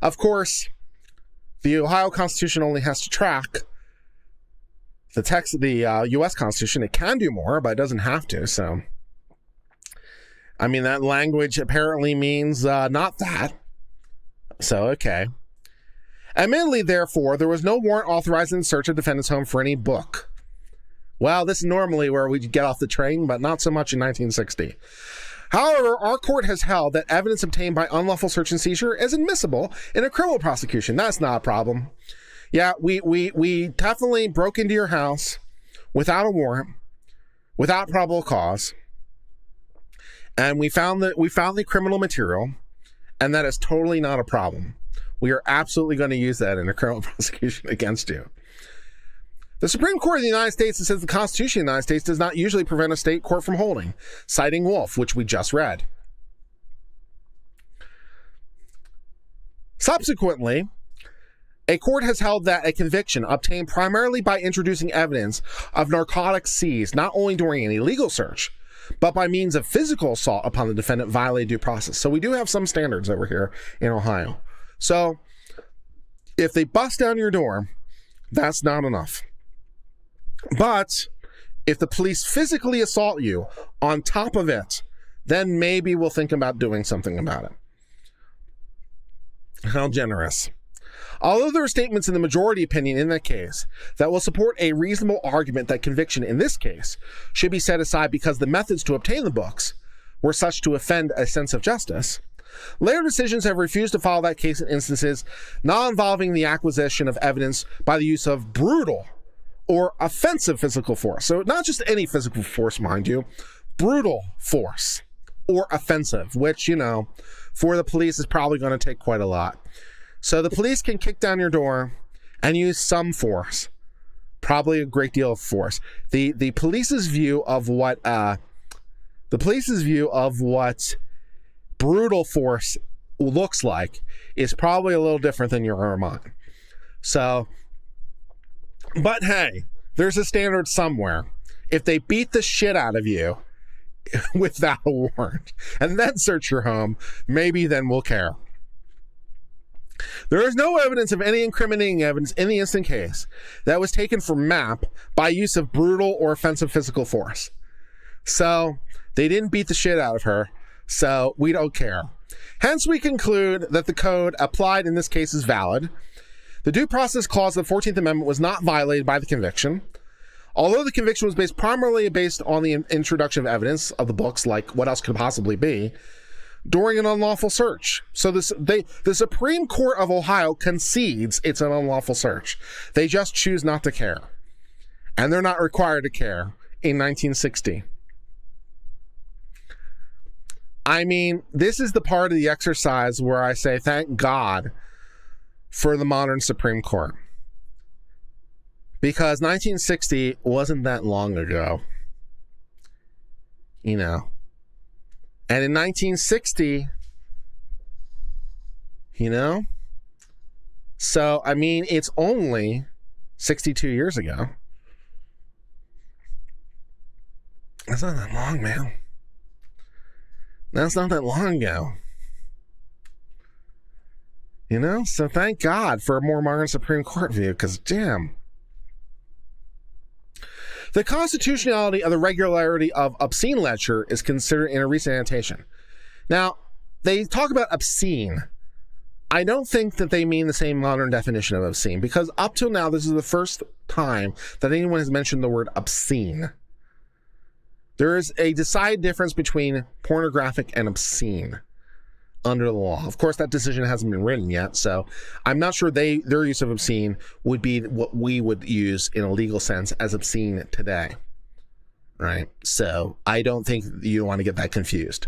Of course, the Ohio Constitution only has to track the text of the U.S. Constitution. It can do more, but it doesn't have to. So, I mean, that language apparently means not that. So, okay. Admittedly, therefore, there was no warrant authorizing the search of defendant's home for any book. Well, this is normally where we get off the train, but not so much in 1960. However, our court has held that evidence obtained by unlawful search and seizure is admissible in a criminal prosecution. That's not a problem. Yeah, we definitely broke into your house without a warrant, without probable cause, and we found the criminal material, and that is totally not a problem. We are absolutely going to use that in a criminal prosecution against you. The Supreme Court of the United States says the Constitution of the United States does not usually prevent a state court from holding, citing Wolf, which we just read. Subsequently, a court has held that a conviction obtained primarily by introducing evidence of narcotics seized not only during an illegal search, but by means of physical assault upon the defendant violated due process. So we do have some standards over here in Ohio. So if they bust down your door, that's not enough. But if the police physically assault you on top of it, then maybe we'll think about doing something about it. How generous. Although there are statements in the majority opinion in that case that will support a reasonable argument that conviction in this case should be set aside because the methods to obtain the books were such to offend a sense of justice, later decisions have refused to follow that case in instances not involving the acquisition of evidence by the use of brutal or offensive physical force. So not just any physical force, mind you, brutal force or offensive, which, for the police is probably going to take quite a lot. So the police can kick down your door and use some force, probably a great deal of force. The police's view of what brutal force looks like is probably a little different than your or mine. So, but hey, there's a standard somewhere. If they beat the shit out of you without a warrant and then search your home, maybe then we'll care. There is no evidence of any incriminating evidence in the instant case that was taken from Mapp by use of brutal or offensive physical force. So they didn't beat the shit out of her. So we don't care. Hence, we conclude that the code applied in this case is valid. The due process clause of the 14th Amendment was not violated by the conviction. Although the conviction was primarily based on the introduction of evidence of the books, like what else could possibly be, during an unlawful search. So the Supreme Court of Ohio concedes it's an unlawful search. They just choose not to care. And they're not required to care in 1960. I mean, this is the part of the exercise where I say, thank God for the modern Supreme Court. Because 1960 wasn't that long ago. And in 1960, so, I mean, it's only 62 years ago. That's not that long, man. That's not that long ago. So thank God for a more modern Supreme Court view, because damn. The constitutionality of the regularity of obscene literature is considered in a recent annotation. Now, they talk about obscene. I don't think that they mean the same modern definition of obscene, because up till now, this is the first time that anyone has mentioned the word obscene. There is a decided difference between pornographic and obscene. under the law. Of course, that decision hasn't been written yet, so I'm not sure their use of obscene would be what we would use in a legal sense as obscene today, right? So I don't think you want to get that confused.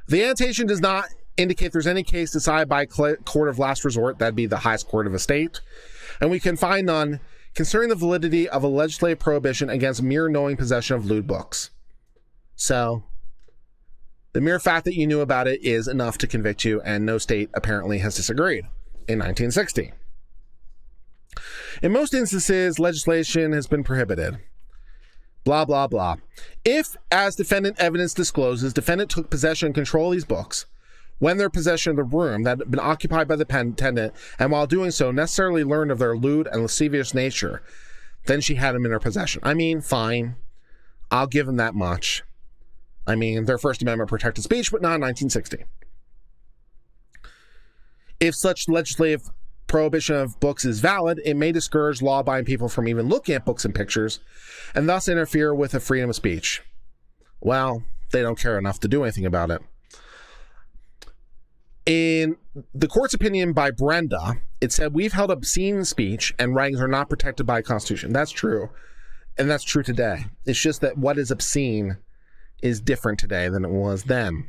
The annotation does not indicate there's any case decided by court of last resort, that'd be the highest court of a state, and we can find none concerning the validity of a legislative prohibition against mere knowing possession of lewd books. So the mere fact that you knew about it is enough to convict you, and no state apparently has disagreed in 1960. In most instances, legislation has been prohibited. Blah, blah, blah. If, as defendant evidence discloses, defendant took possession and control of these books when their possession of the room that had been occupied by the tenant, and while doing so necessarily learned of their lewd and lascivious nature, then she had them in her possession. I mean, fine. I'll give them that much. I mean, their First Amendment protected speech, but not in 1960. If such legislative prohibition of books is valid, it may discourage law-abiding people from even looking at books and pictures, and thus interfere with the freedom of speech. Well, they don't care enough to do anything about it. In the court's opinion by Brenda, it said, we've held obscene speech and writings are not protected by the Constitution. That's true, and that's true today. It's just that what is obscene is different today than it was then.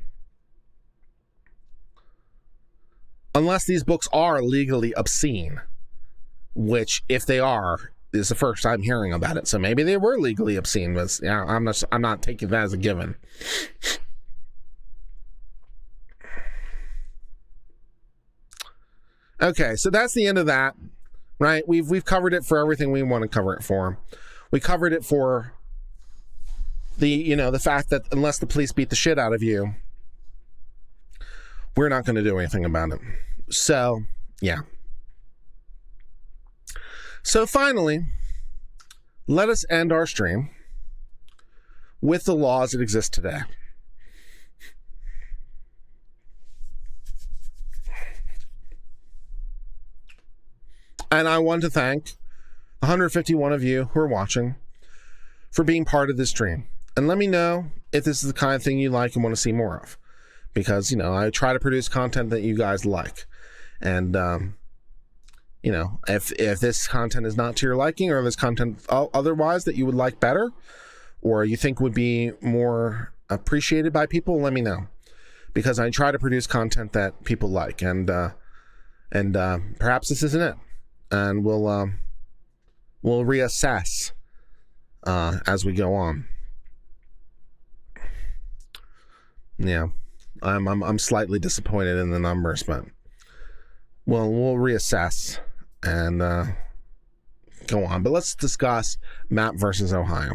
Unless these books are legally obscene, which, if they are, is the first I'm hearing about it. So maybe they were legally obscene, but yeah, I'm not taking that as a given. Okay, so that's the end of that, right? We've covered it for everything we want to cover it for. We covered it for the fact that unless the police beat the shit out of you, we're not going to do anything about it. So, yeah. So finally, let us end our stream with the laws that exist today. And I want to thank 151 of you who are watching for being part of this stream. And let me know if this is the kind of thing you like and want to see more of. Because, I try to produce content that you guys like. And, if this content is not to your liking, or this content otherwise that you would like better, or you think would be more appreciated by people, let me know. Because I try to produce content that people like. And perhaps this isn't it. And we'll reassess as we go on. Yeah, I'm slightly disappointed in the numbers, but we'll reassess and go on. But let's discuss Mapp versus Ohio.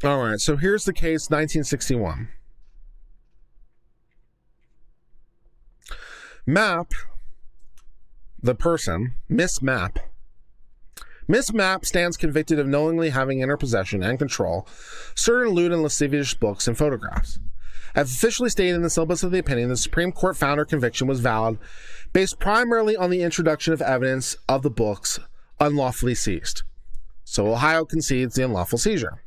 All right, so here's the case, 1961. Mapp, the person, Miss Mapp. Miss Mapp stands convicted of knowingly having in her possession and control certain lewd and lascivious books and photographs. As officially stated in the syllabus of the opinion, the Supreme Court found her conviction was valid based primarily on the introduction of evidence of the books unlawfully seized. So Ohio concedes the unlawful seizure.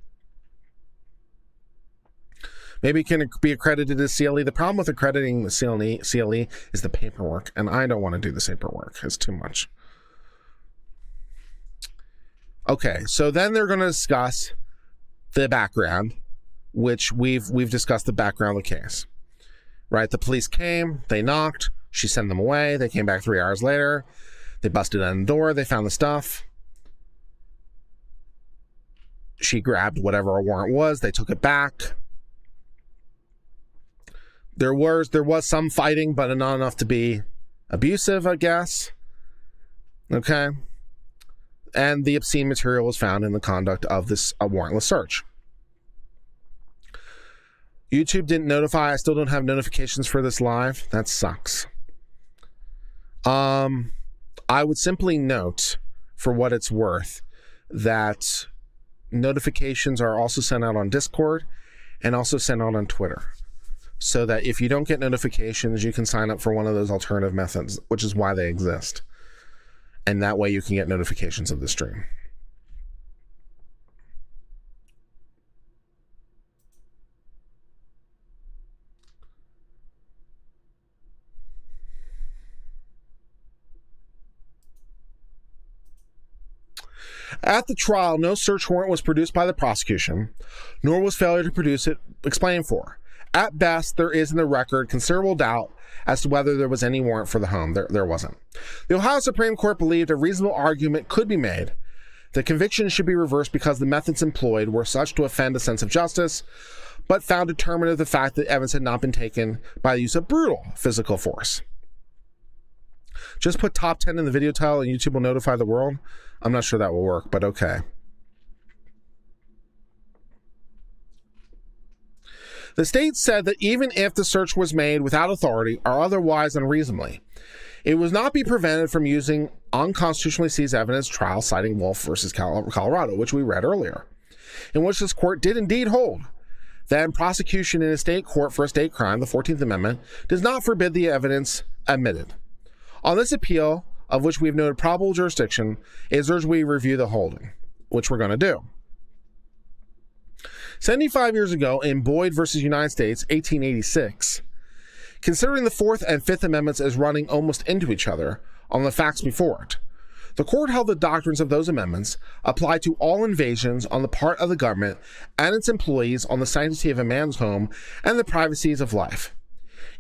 Maybe it can be accredited as CLE. The problem with accrediting the CLE is the paperwork, and I don't want to do the paperwork. It's too much. Okay, so then they're going to discuss the background, which we've discussed the background of the case. Right? The police came, they knocked, she sent them away, they came back 3 hours later, they busted on the door, they found the stuff. She grabbed whatever a warrant was, they took it back. There was some fighting, but not enough to be abusive, I guess. Okay. And the obscene material was found in the conduct of this warrantless search. YouTube didn't notify. I still don't have notifications for this live. That sucks. I would simply note, for what it's worth, that notifications are also sent out on Discord and also sent out on Twitter. So that if you don't get notifications, you can sign up for one of those alternative methods, which is why they exist. And that way you can get notifications of the stream. At the trial, no search warrant was produced by the prosecution, nor was failure to produce it explained for. At best, there is in the record considerable doubt as to whether there was any warrant for the home. There wasn't. The Ohio Supreme Court believed a reasonable argument could be made that convictions should be reversed because the methods employed were such to offend a sense of justice, but found determinative the fact that evidence had not been taken by the use of brutal physical force. Just put top 10 in the video title and YouTube will notify the world. I'm not sure that will work, but okay. The state said that even if the search was made without authority or otherwise unreasonably, it would not be prevented from using unconstitutionally seized evidence trial citing Wolf versus Colorado, which we read earlier, in which this court did indeed hold that prosecution in a state court for a state crime, the 14th Amendment, does not forbid the evidence admitted. On this appeal, of which we have noted probable jurisdiction, it is urged we review the holding, which we're going to do. 75 years ago in Boyd versus United States, 1886, considering the Fourth and Fifth Amendments as running almost into each other on the facts before it, the court held the doctrines of those amendments apply to all invasions on the part of the government and its employees on the sanctity of a man's home and the privacies of life.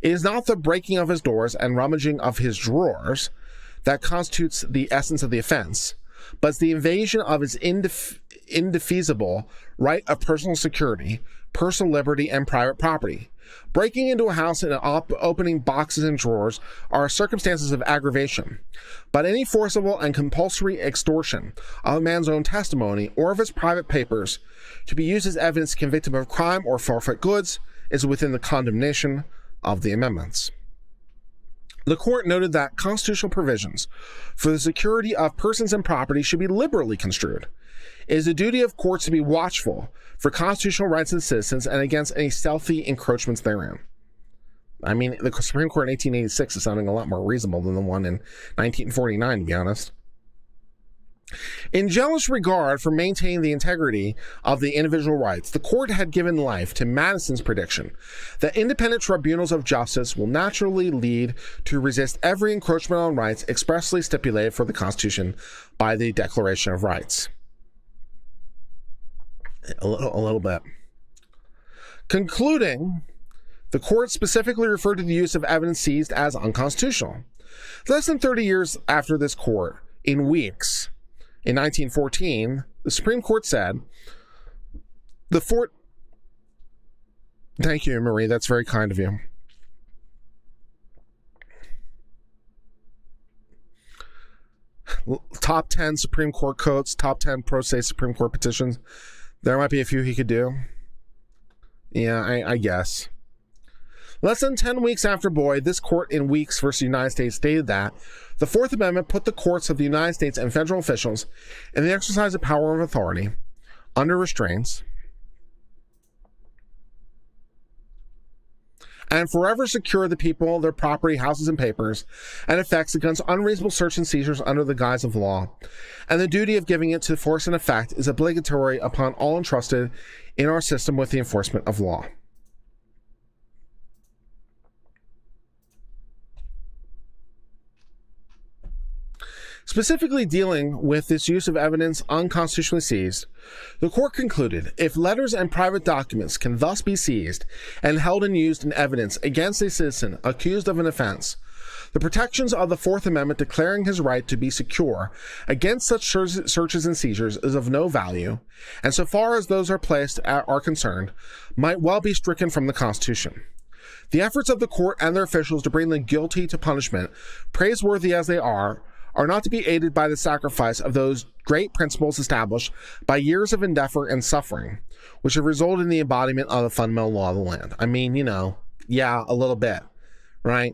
It is not the breaking of his doors and rummaging of his drawers that constitutes the essence of the offense, but it's the invasion of his indefeasible right of personal security, personal liberty, and private property. Breaking into a house and opening boxes and drawers are circumstances of aggravation, but any forcible and compulsory extortion of a man's own testimony or of his private papers to be used as evidence to convict him of crime or forfeit goods is within the condemnation of the amendments. The court noted that constitutional provisions for the security of persons and property should be liberally construed. It is the duty of courts to be watchful for constitutional rights of citizens and against any stealthy encroachments therein. I mean, the Supreme Court in 1886 is sounding a lot more reasonable than the one in 1949, to be honest. In jealous regard for maintaining the integrity of the individual rights, the court had given life to Madison's prediction that independent tribunals of justice will naturally lead to resist every encroachment on rights expressly stipulated for the Constitution by the Declaration of Rights. A little bit. Concluding, the court specifically referred to the use of evidence seized as unconstitutional. Less than 30 years after this court, in Weeks, in 1914, the Supreme Court said, Thank you, Marie, that's very kind of you. Top 10 Supreme Court quotes, top 10 pro se Supreme Court petitions. There might be a few he could do. Yeah, I guess. Less than 10 weeks after Boyd, this court in Weeks versus United States stated that the Fourth Amendment put the courts of the United States and federal officials in the exercise of power of authority under restraints and forever secure the people, their property, houses, and papers, and effects against unreasonable search and seizures under the guise of law. And the duty of giving it to force and effect is obligatory upon all entrusted in our system with the enforcement of law. Specifically dealing with this use of evidence unconstitutionally seized, the court concluded if letters and private documents can thus be seized and held and used in evidence against a citizen accused of an offense, the protections of the Fourth Amendment declaring his right to be secure against such searches and seizures is of no value, and so far as those are concerned, might well be stricken from the Constitution. The efforts of the court and their officials to bring the guilty to punishment, praiseworthy as they are not to be aided by the sacrifice of those great principles established by years of endeavor and suffering, which have resulted in the embodiment of the fundamental law of the land. I mean, yeah, a little bit, right?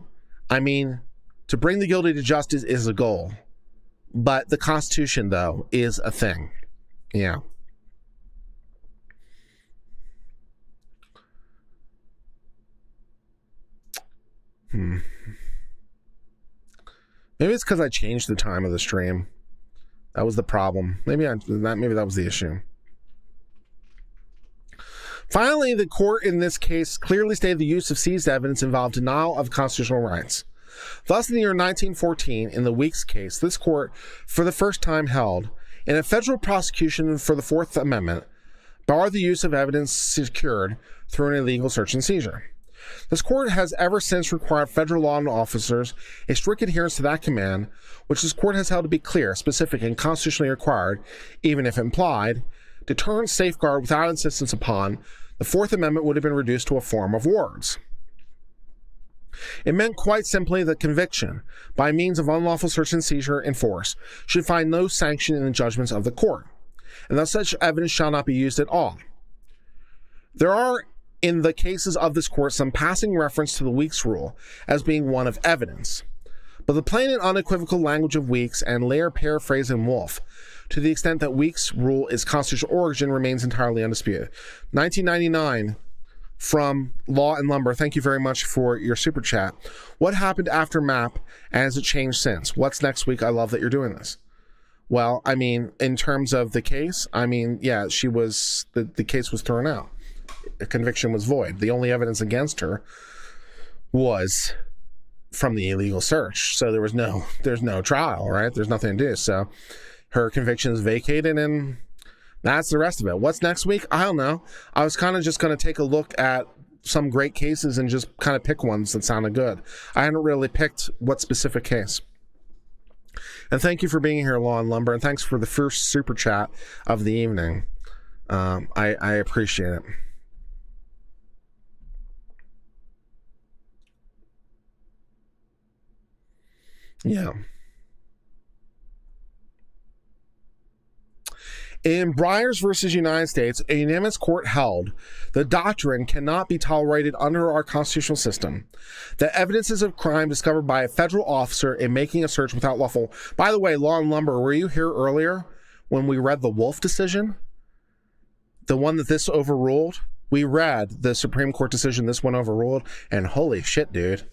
I mean, to bring the guilty to justice is a goal, but the Constitution, though, is a thing. Yeah. Maybe it's because I changed the time of the stream. That was the problem. Maybe that was the issue. Finally, the court in this case clearly stated the use of seized evidence involved denial of constitutional rights. Thus, in the year 1914, in the Weeks case, this court, for the first time, held In a federal prosecution for the Fourth Amendment, bar the use of evidence secured through an illegal search and seizure. This court has ever since required federal law officers a strict adherence to that command, which this court has held to be clear, specific, and constitutionally required, even if implied. Deterrent safeguard without insistence upon, the Fourth Amendment would have been reduced to a form of words. It meant quite simply that conviction, by means of unlawful search and seizure and force, should find no sanction in the judgments of the court, and thus such evidence shall not be used at all. There are, in the cases of this court, some passing reference to the Weeks rule as being one of evidence, but the plain and unequivocal language of Weeks and later paraphrase in Wolf, to the extent that Weeks rule is constitutional origin, remains entirely undisputed. 1999 from Law and Lumber. Thank you very much for your super chat. What happened after Mapp, and has it changed since? What's next week? I love that you're doing this. Well, I mean, in terms of the case, I mean, yeah, she was, the case was thrown out. A conviction was void. The only evidence against her was from the illegal search. So there's no trial, right? There's nothing to do. So her conviction is vacated, and that's the rest of it. What's next week? I don't know. I was kind of just going to take a look at some great cases and just kind of pick ones that sounded good. I hadn't really picked what specific case. And thank you for being here, Law and Lumber, and thanks for the first super chat of the evening. I appreciate it. Yeah. In Breyer versus United States, a unanimous court held the doctrine cannot be tolerated under our constitutional system that evidences of crime discovered by a federal officer in making a search without lawful. By the way, Law and Lumber, were you here earlier when we read the Wolf decision? The one that this overruled? We read the Supreme Court decision this one overruled, and holy shit, dude.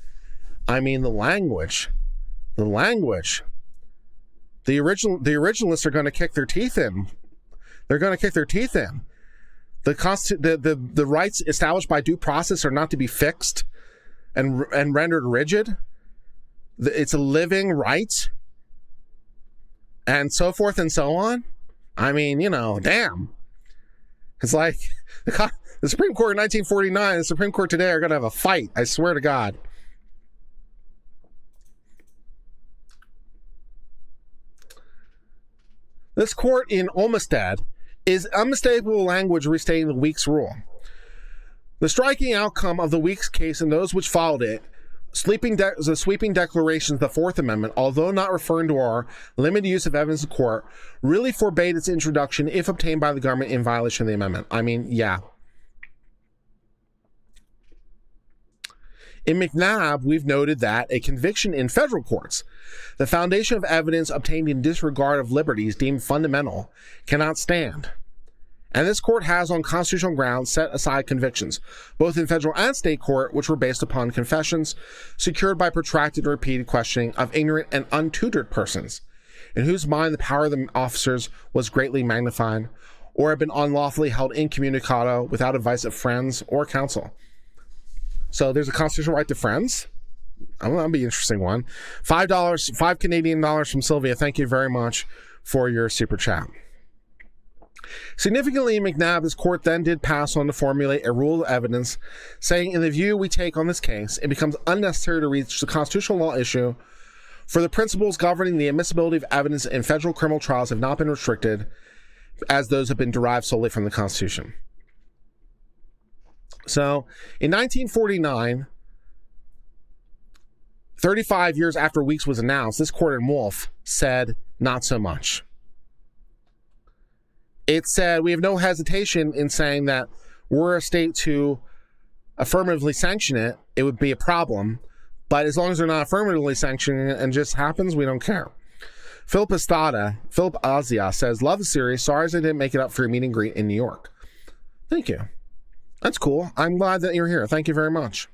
I mean, the language. The originalists are going to kick their teeth in. They're going to kick their teeth in. The rights established by due process are not to be fixed and rendered rigid. It's a living right, and so forth and so on. I mean, you know, damn. It's like the Supreme Court in 1949 and the Supreme Court today are going to have a fight. I swear to God. This court in Olmsted is unmistakable language restating the Weeks rule. The striking outcome of the Weeks case and those which followed it, the sweeping declarations of the Fourth Amendment, although not referring to our limited use of evidence in court, really forbade its introduction if obtained by the government in violation of the amendment. I mean, yeah. In McNabb, we've noted that a conviction in federal courts, the foundation of evidence obtained in disregard of liberties deemed fundamental, cannot stand. And this court has, on constitutional grounds, set aside convictions, both in federal and state court, which were based upon confessions secured by protracted and repeated questioning of ignorant and untutored persons, in whose mind the power of the officers was greatly magnified, or had been unlawfully held incommunicado without advice of friends or counsel. So there's a constitutional right to friends. Oh, that'll be an interesting one. $5 Canadian from Sylvia. Thank you very much for your super chat. Significantly, in McNabb, this court then did pass on to formulate a rule of evidence, saying, in the view we take on this case, it becomes unnecessary to reach the constitutional law issue, for the principles governing the admissibility of evidence in federal criminal trials have not been restricted, as those have been derived solely from the Constitution. So, in 1949, 35 years after Weeks was announced, this court in Wolf said, not so much. It said, we have no hesitation in saying that were a state to affirmatively sanction it, it would be a problem. But as long as they're not affirmatively sanctioning it and just happens, we don't care. Philip Azia says, love the series. Sorry I didn't make it up for your meet and greet in New York. Thank you. That's cool. I'm glad that you're here. Thank you very much.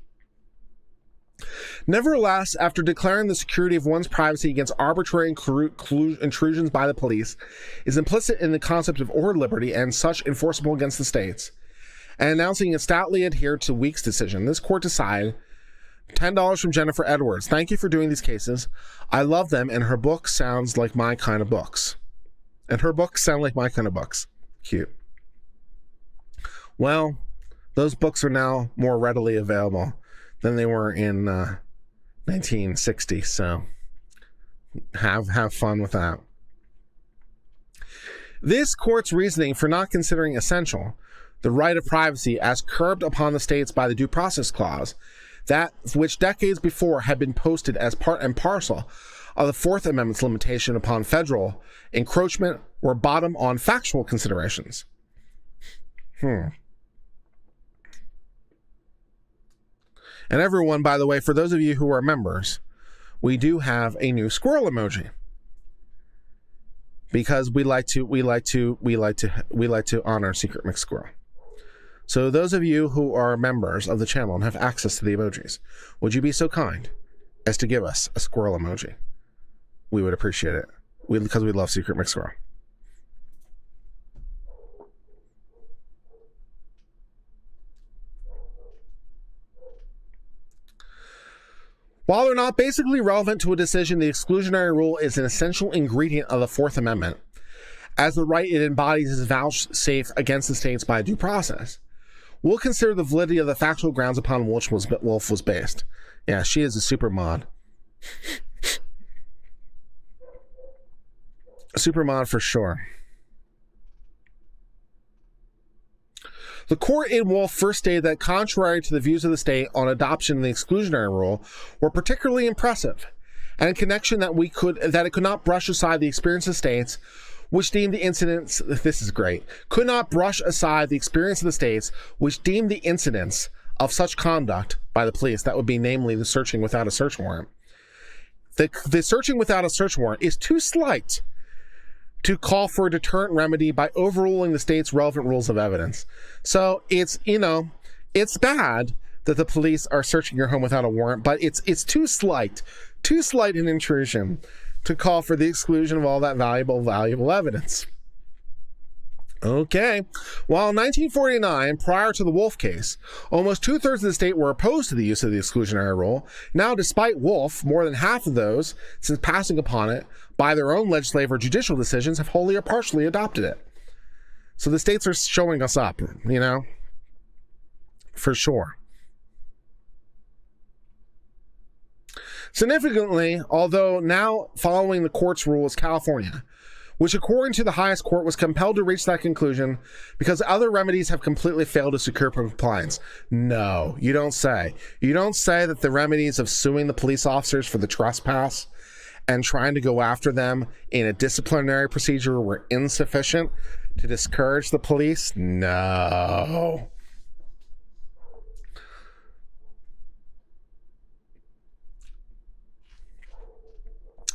Nevertheless, after declaring the security of one's privacy against arbitrary intrusions by the police is implicit in the concept of ordered liberty and such enforceable against the states, and announcing it stoutly adhered to Weeks' decision, this court decided $10 from Jennifer Edwards. Thank you for doing these cases. I love them, and her book sounds like my kind of books. And her books sound like my kind of books. Cute. Well, those books are now more readily available than they were in 1960. So have fun with that. This court's reasoning for not considering essential the right of privacy as curbed upon the states by the Due Process Clause, that which decades before had been posted as part and parcel of the Fourth Amendment's limitation upon federal encroachment, were bottom on factual considerations. And everyone, by the way, for those of you who are members, we do have a new squirrel emoji, because we like to honor Secret Mix Squirrel. So those of you who are members of the channel and have access to the emojis, would you be so kind as to give us a squirrel emoji? We would appreciate it. Because we love Secret Mix Squirrel. While they're not basically relevant to a decision, the exclusionary rule is an essential ingredient of the Fourth Amendment, as the right it embodies is vouchsafed against the states by due process. We'll consider the validity of the factual grounds upon which Wolf was based. Yeah, she is a super mod. A super mod for sure. The court in Wolf first stated that, contrary to the views of the state on adoption of the exclusionary rule, were particularly impressive, and in connection that it could not brush aside the experience of states which deemed the incidents, this is great, could not brush aside the experience of the states which deemed the incidents of such conduct by the police, that would be namely the searching without a search warrant. The searching without a search warrant is too slight to call for a deterrent remedy by overruling the state's relevant rules of evidence. So it's bad that the police are searching your home without a warrant, but it's too slight an intrusion to call for the exclusion of all that valuable evidence. Okay. While in 1949, prior to the Wolf case, almost 2/3 of the state were opposed to the use of the exclusionary rule. Now, despite Wolf, more than half of those, since passing upon it by their own legislative or judicial decisions, have wholly or partially adopted it. So the states are showing us up, for sure. Significantly, although now following the court's rule is California, which according to the highest court was compelled to reach that conclusion because other remedies have completely failed to secure compliance. No, you don't say. You don't say that the remedies of suing the police officers for the trespass and trying to go after them in a disciplinary procedure were insufficient to discourage the police? No.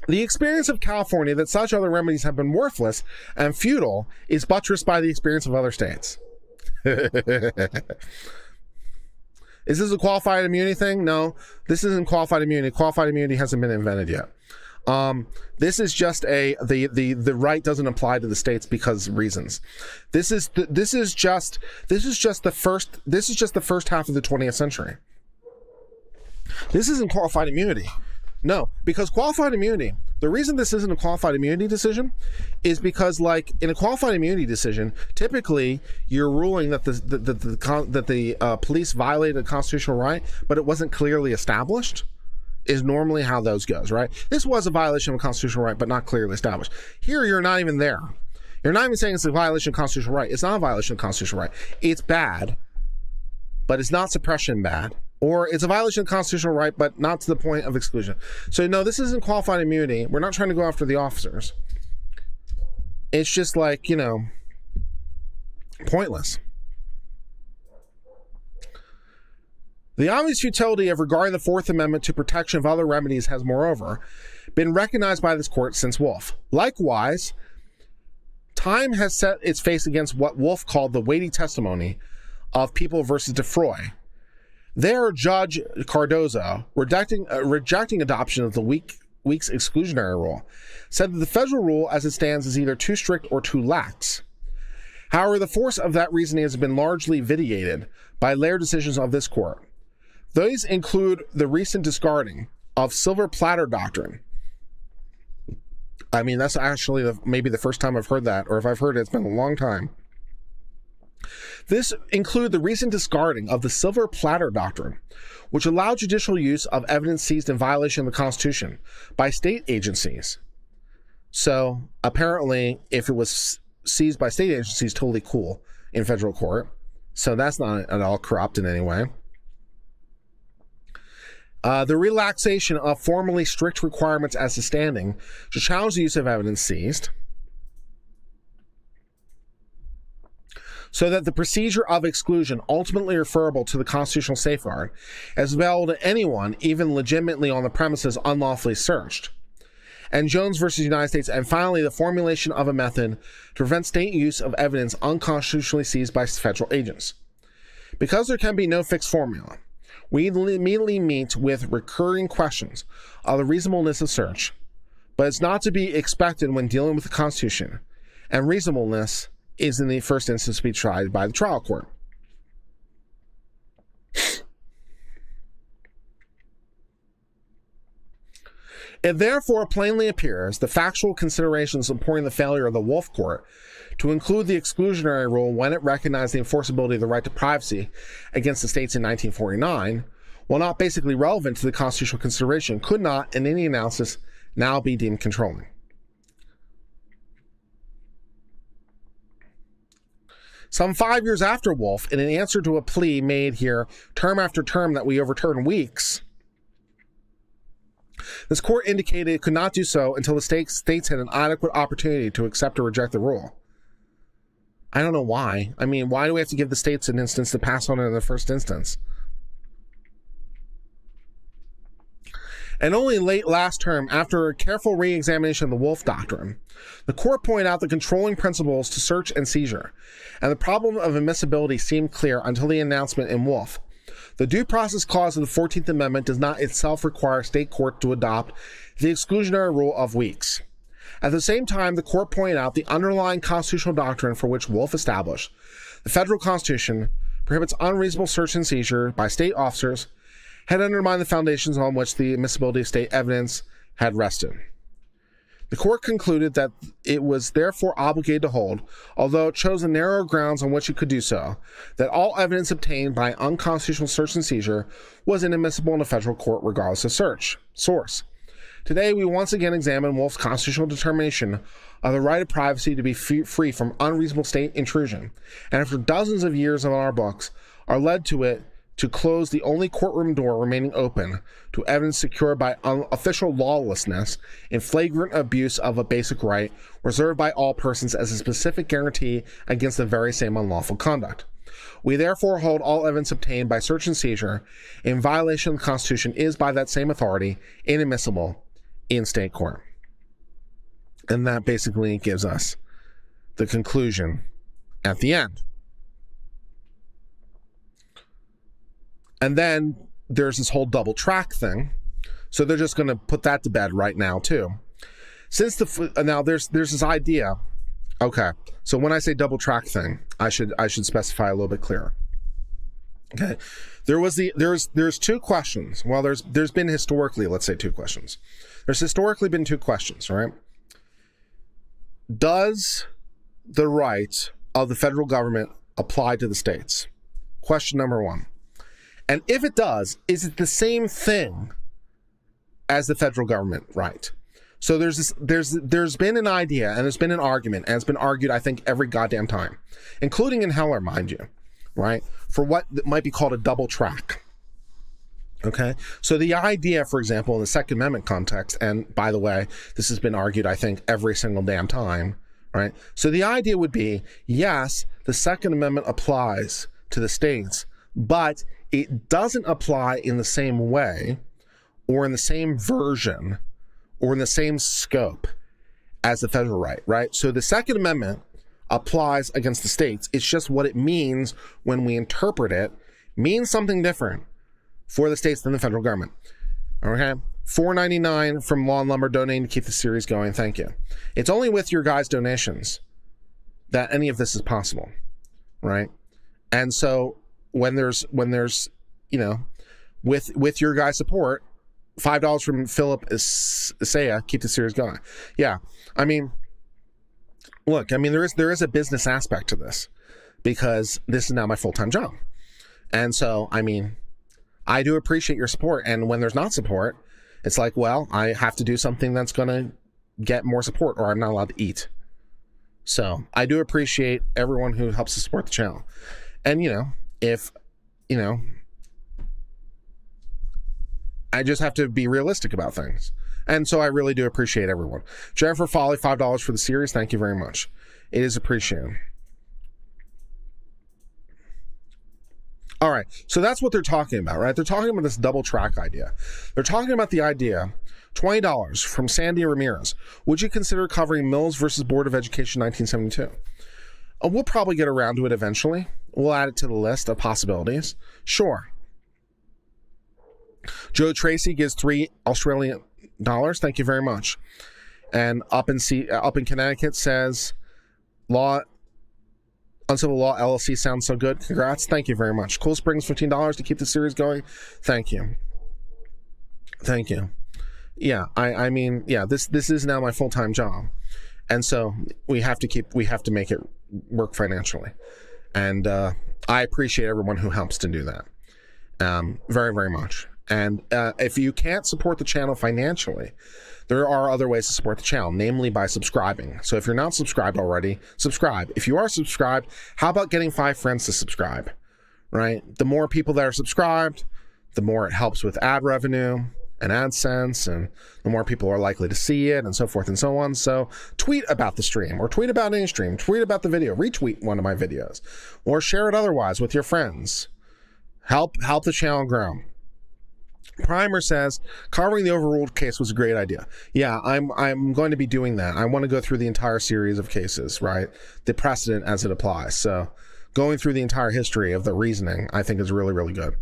The experience of California that such other remedies have been worthless and futile is buttressed by the experience of other states. Is this a qualified immunity thing? No, this isn't qualified immunity. Qualified immunity hasn't been invented yet. This is just the right doesn't apply to the states because reasons. This is just the first half of the 20th century. This isn't qualified immunity. No, because qualified immunity, the reason this isn't a qualified immunity decision is because, like, in a qualified immunity decision, typically you're ruling that the police violated a constitutional right, but it wasn't clearly established, is normally how those goes, right? This was a violation of a constitutional right, but not clearly established. Here, you're not even there. You're not even saying it's a violation of constitutional right. It's not a violation of constitutional right. It's bad, but it's not suppression bad. Or it's a violation of constitutional right, but not to the point of exclusion. So no, this isn't qualified immunity. We're not trying to go after the officers. It's just like, pointless. The obvious futility of regarding the Fourth Amendment to protection of other remedies has, moreover, been recognized by this court since Wolf. Likewise, time has set its face against what Wolf called the weighty testimony of People versus DeFroy. There, Judge Cardozo, rejecting adoption of the week's exclusionary rule, said that the federal rule as it stands is either too strict or too lax. However, the force of that reasoning has been largely vitiated by later decisions of this court. These include the recent discarding of silver platter doctrine I mean, that's actually maybe the first time I've heard that, or if I've heard it, it's been a long time. This included the recent discarding of the silver platter doctrine, which allowed judicial use of evidence seized in violation of the Constitution by state agencies. So apparently, if it was seized by state agencies, totally cool in federal court. So that's not at all corrupt in any way. The relaxation of formerly strict requirements as to standing to challenge the use of evidence seized, so that the procedure of exclusion, ultimately referable to the constitutional safeguard, is available to anyone, even legitimately on the premises unlawfully searched. And Jones versus United States. And finally, the formulation of a method to prevent state use of evidence unconstitutionally seized by federal agents. Because there can be no fixed formula, we immediately meet with recurring questions of the reasonableness of search, but it's not to be expected when dealing with the Constitution, and reasonableness is in the first instance to be tried by the trial court. It therefore plainly appears the factual considerations supporting the failure of the Wolf Court to include the exclusionary rule when it recognized the enforceability of the right to privacy against the states in 1949, while not basically relevant to the constitutional consideration, could not, in any analysis, now be deemed controlling. Some 5 years after Wolf, in an answer to a plea made here term after term that we overturned weeks, this court indicated it could not do so until the states had an adequate opportunity to accept or reject the rule. I don't know why. I mean, why do we have to give the states an instance to pass on it in the first instance? And only late last term, after a careful re-examination of the Wolf Doctrine, the court pointed out the controlling principles to search and seizure, and the problem of admissibility seemed clear until the announcement in Wolf. The Due Process Clause of the 14th Amendment does not itself require state court to adopt the exclusionary rule of weeks. At the same time, the court pointed out the underlying constitutional doctrine for which Wolf established. The federal Constitution prohibits unreasonable search and seizure by state officers, had undermined the foundations on which the admissibility of state evidence had rested. The court concluded that it was therefore obligated to hold, although it chose the narrow grounds on which it could do so, that all evidence obtained by unconstitutional search and seizure was inadmissible in a federal court regardless of source. Today, we once again examine Wolf's constitutional determination of the right of privacy to be free from unreasonable state intrusion, and after dozens of years on our books, are led to it to close the only courtroom door remaining open to evidence secured by official lawlessness in flagrant abuse of a basic right reserved by all persons as a specific guarantee against the very same unlawful conduct. We therefore hold all evidence obtained by search and seizure in violation of the Constitution is by that same authority inadmissible in state court. And that basically gives us the conclusion at the end. And then there's this whole double track thing. So they're just going to put that to bed right now too. Now there's this idea. Okay. So when I say double track thing, I should specify a little bit clearer. Okay. There's two questions. Well, there's been historically, let's say two questions. There's historically been two questions, right? Does the right of the federal government apply to the states? Question number one. And if it does, is it the same thing as the federal government right? So there's been an idea and there's been an argument, and it's been argued, I think, every goddamn time, including in Heller, mind you, right? For what might be called a double track. Okay. So the idea, for example, in the Second Amendment context, and by the way, this has been argued, I think, every single damn time, right? So the idea would be, yes, the Second Amendment applies to the states, but it doesn't apply in the same way or in the same version or in the same scope as the federal right? So the Second Amendment applies against the states. It's just what it means when we interpret it means something different for the states than the federal government. Okay? $4.99 from Law and Lumber donating to keep the series going. Thank you. It's only with your guys' donations that any of this is possible, right? And so when there's with your guys' support, $5 from Philip Isaiah. Keep the series going. Yeah, I mean, look, I mean, there is a business aspect to this because this is now my full-time job. And so, I mean, I do appreciate your support. And when there's not support, it's like, well, I have to do something that's going to get more support or I'm not allowed to eat. So I do appreciate everyone who helps to support the channel. And, if, I just have to be realistic about things. And so I really do appreciate everyone. Jennifer Folly, $5 for the series. Thank you very much. It is appreciated. All right. So that's what they're talking about, right? They're talking about this double track idea. They're talking about the idea, $20 from Sandy Ramirez. Would you consider covering Mills versus Board of Education 1972? We'll probably get around to it eventually. We'll add it to the list of possibilities. Sure. Joe Tracy gives $3 Australian. Thank you very much. And up in Connecticut says, Uncivil Law LLC sounds so good. Congrats. Thank you very much. Cool Springs, $15 to keep the series going. Thank you. Thank you. Yeah, I mean, yeah, this is now my full-time job. And so we have to make it work financially. And I appreciate everyone who helps to do that. Very, very much. And if you can't support the channel financially, there are other ways to support the channel, namely by subscribing. So if you're not subscribed already, subscribe. If you are subscribed, how about getting 5 friends to subscribe, right? The more people that are subscribed, the more it helps with ad revenue and AdSense, and the more people are likely to see it, and so forth and so on. So tweet about the stream, or tweet about any stream, tweet about the video, retweet one of my videos, or share it otherwise with your friends. Help the channel grow. Primer says, covering the overruled case was a great idea. Yeah, I'm going to be doing that. I want to go through the entire series of cases, right? The precedent as it applies. So going through the entire history of the reasoning, I think is really, really good.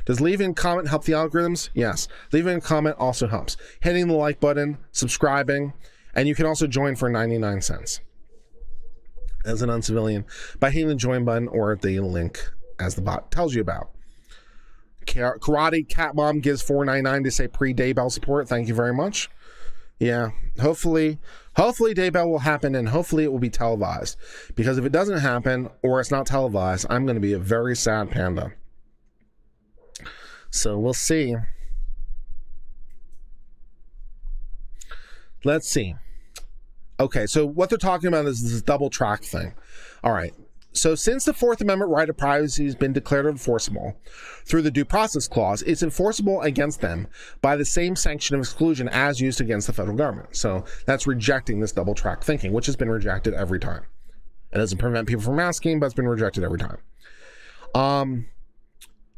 Does leaving a comment help the algorithms? Yes. Leaving a comment also helps. Hitting the like button, subscribing, and you can also join for 99 cents as an uncivilian by hitting the join button or the link as the bot tells you about. Karate Cat Mom gives $4.99 to say pre-Daybell support. Thank you very much. Yeah, hopefully Daybell will happen, and hopefully it will be televised. Because if it doesn't happen or it's not televised, I'm going to be a very sad panda. So we'll see. Let's see. Okay, so what they're talking about is this double track thing. All right. So since the Fourth Amendment right of privacy has been declared enforceable through the Due Process Clause, it's enforceable against them by the same sanction of exclusion as used against the federal government. So that's rejecting this double track thinking, which has been rejected every time. It doesn't prevent people from asking, but it's been rejected every time.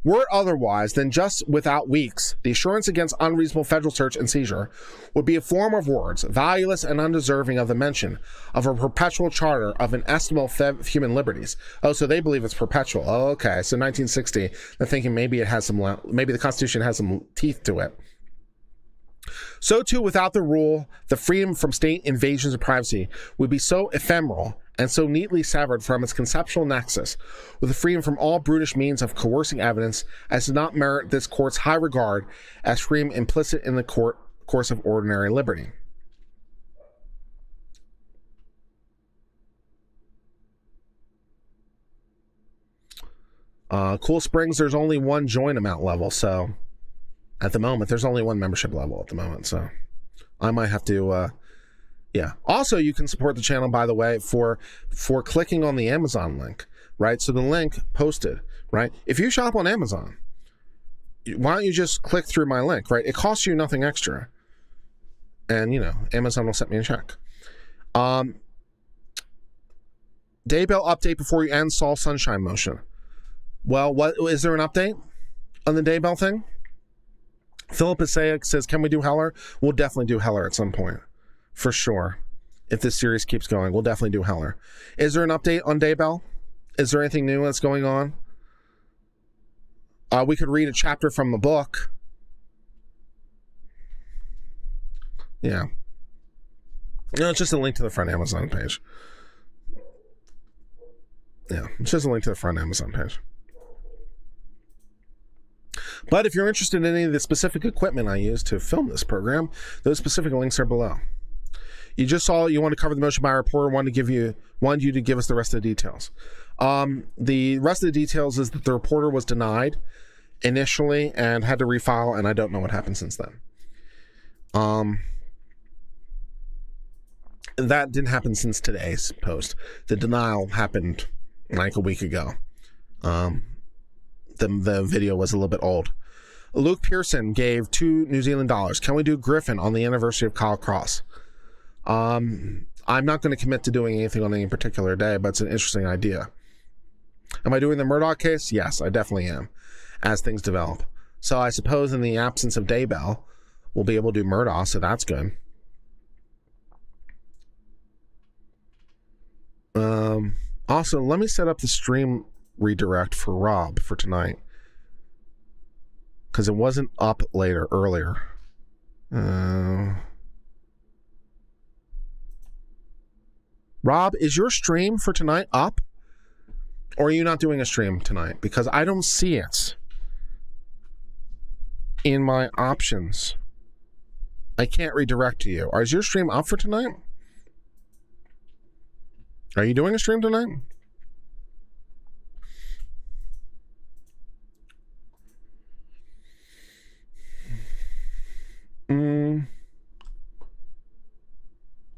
Were it otherwise, then just without weeks, the assurance against unreasonable federal search and seizure would be a form of words, valueless and undeserving of the mention of a perpetual charter of inestimable human liberties. Oh, so they believe it's perpetual. Oh, okay. So 1960, they're thinking maybe maybe the Constitution has some teeth to it. So too, without the rule, the freedom from state invasions of privacy would be so ephemeral and so neatly severed from its conceptual nexus with the freedom from all brutish means of coercing evidence as to not merit this court's high regard as freedom implicit in the course of ordinary liberty. Cool Springs, there's only one join amount level, so at the moment there's only one membership level at the moment, so I might have to yeah. Also, you can support the channel, by the way, for clicking on the Amazon link, right? So the link posted, right? If you shop on Amazon, why don't you just click through my link, right? It costs you nothing extra. And, Amazon will send me a check. Daybell update before you end Saul Sunshine motion. Well, is there an update on the Daybell thing? Philip Isaiah says, can we do Heller? We'll definitely do Heller at some point. For sure. If this series keeps going, we'll definitely do Heller. Is there an update on Daybell? Is there anything new that's going on? We could read a chapter from the book. Yeah. No, it's just a link to the front Amazon page. Yeah, it's just a link to the front Amazon page. But if you're interested in any of the specific equipment I use to film this program, those specific links are below. You just saw you want to cover the motion by a reporter, wanted you to give us the rest of the details. The rest of the details is that the reporter was denied initially and had to refile, and I don't know what happened since then. That didn't happen since today's post. The denial happened like a week ago. The video was a little bit old. Luke Pearson gave $2 New Zealand dollars. Can we do Griffin on the anniversary of Kyle Cross? I'm not going to commit to doing anything on any particular day, but it's an interesting idea. Am I doing the Murdoch case? Yes, I definitely am, as things develop. So I suppose in the absence of Daybell, we'll be able to do Murdoch, so that's good. Also, let me set up the stream redirect for Rob for tonight, because it wasn't up earlier. Rob, is your stream for tonight up? Or are you not doing a stream tonight? Because I don't see it in my options. I can't redirect to you. Is your stream up for tonight? Are you doing a stream tonight?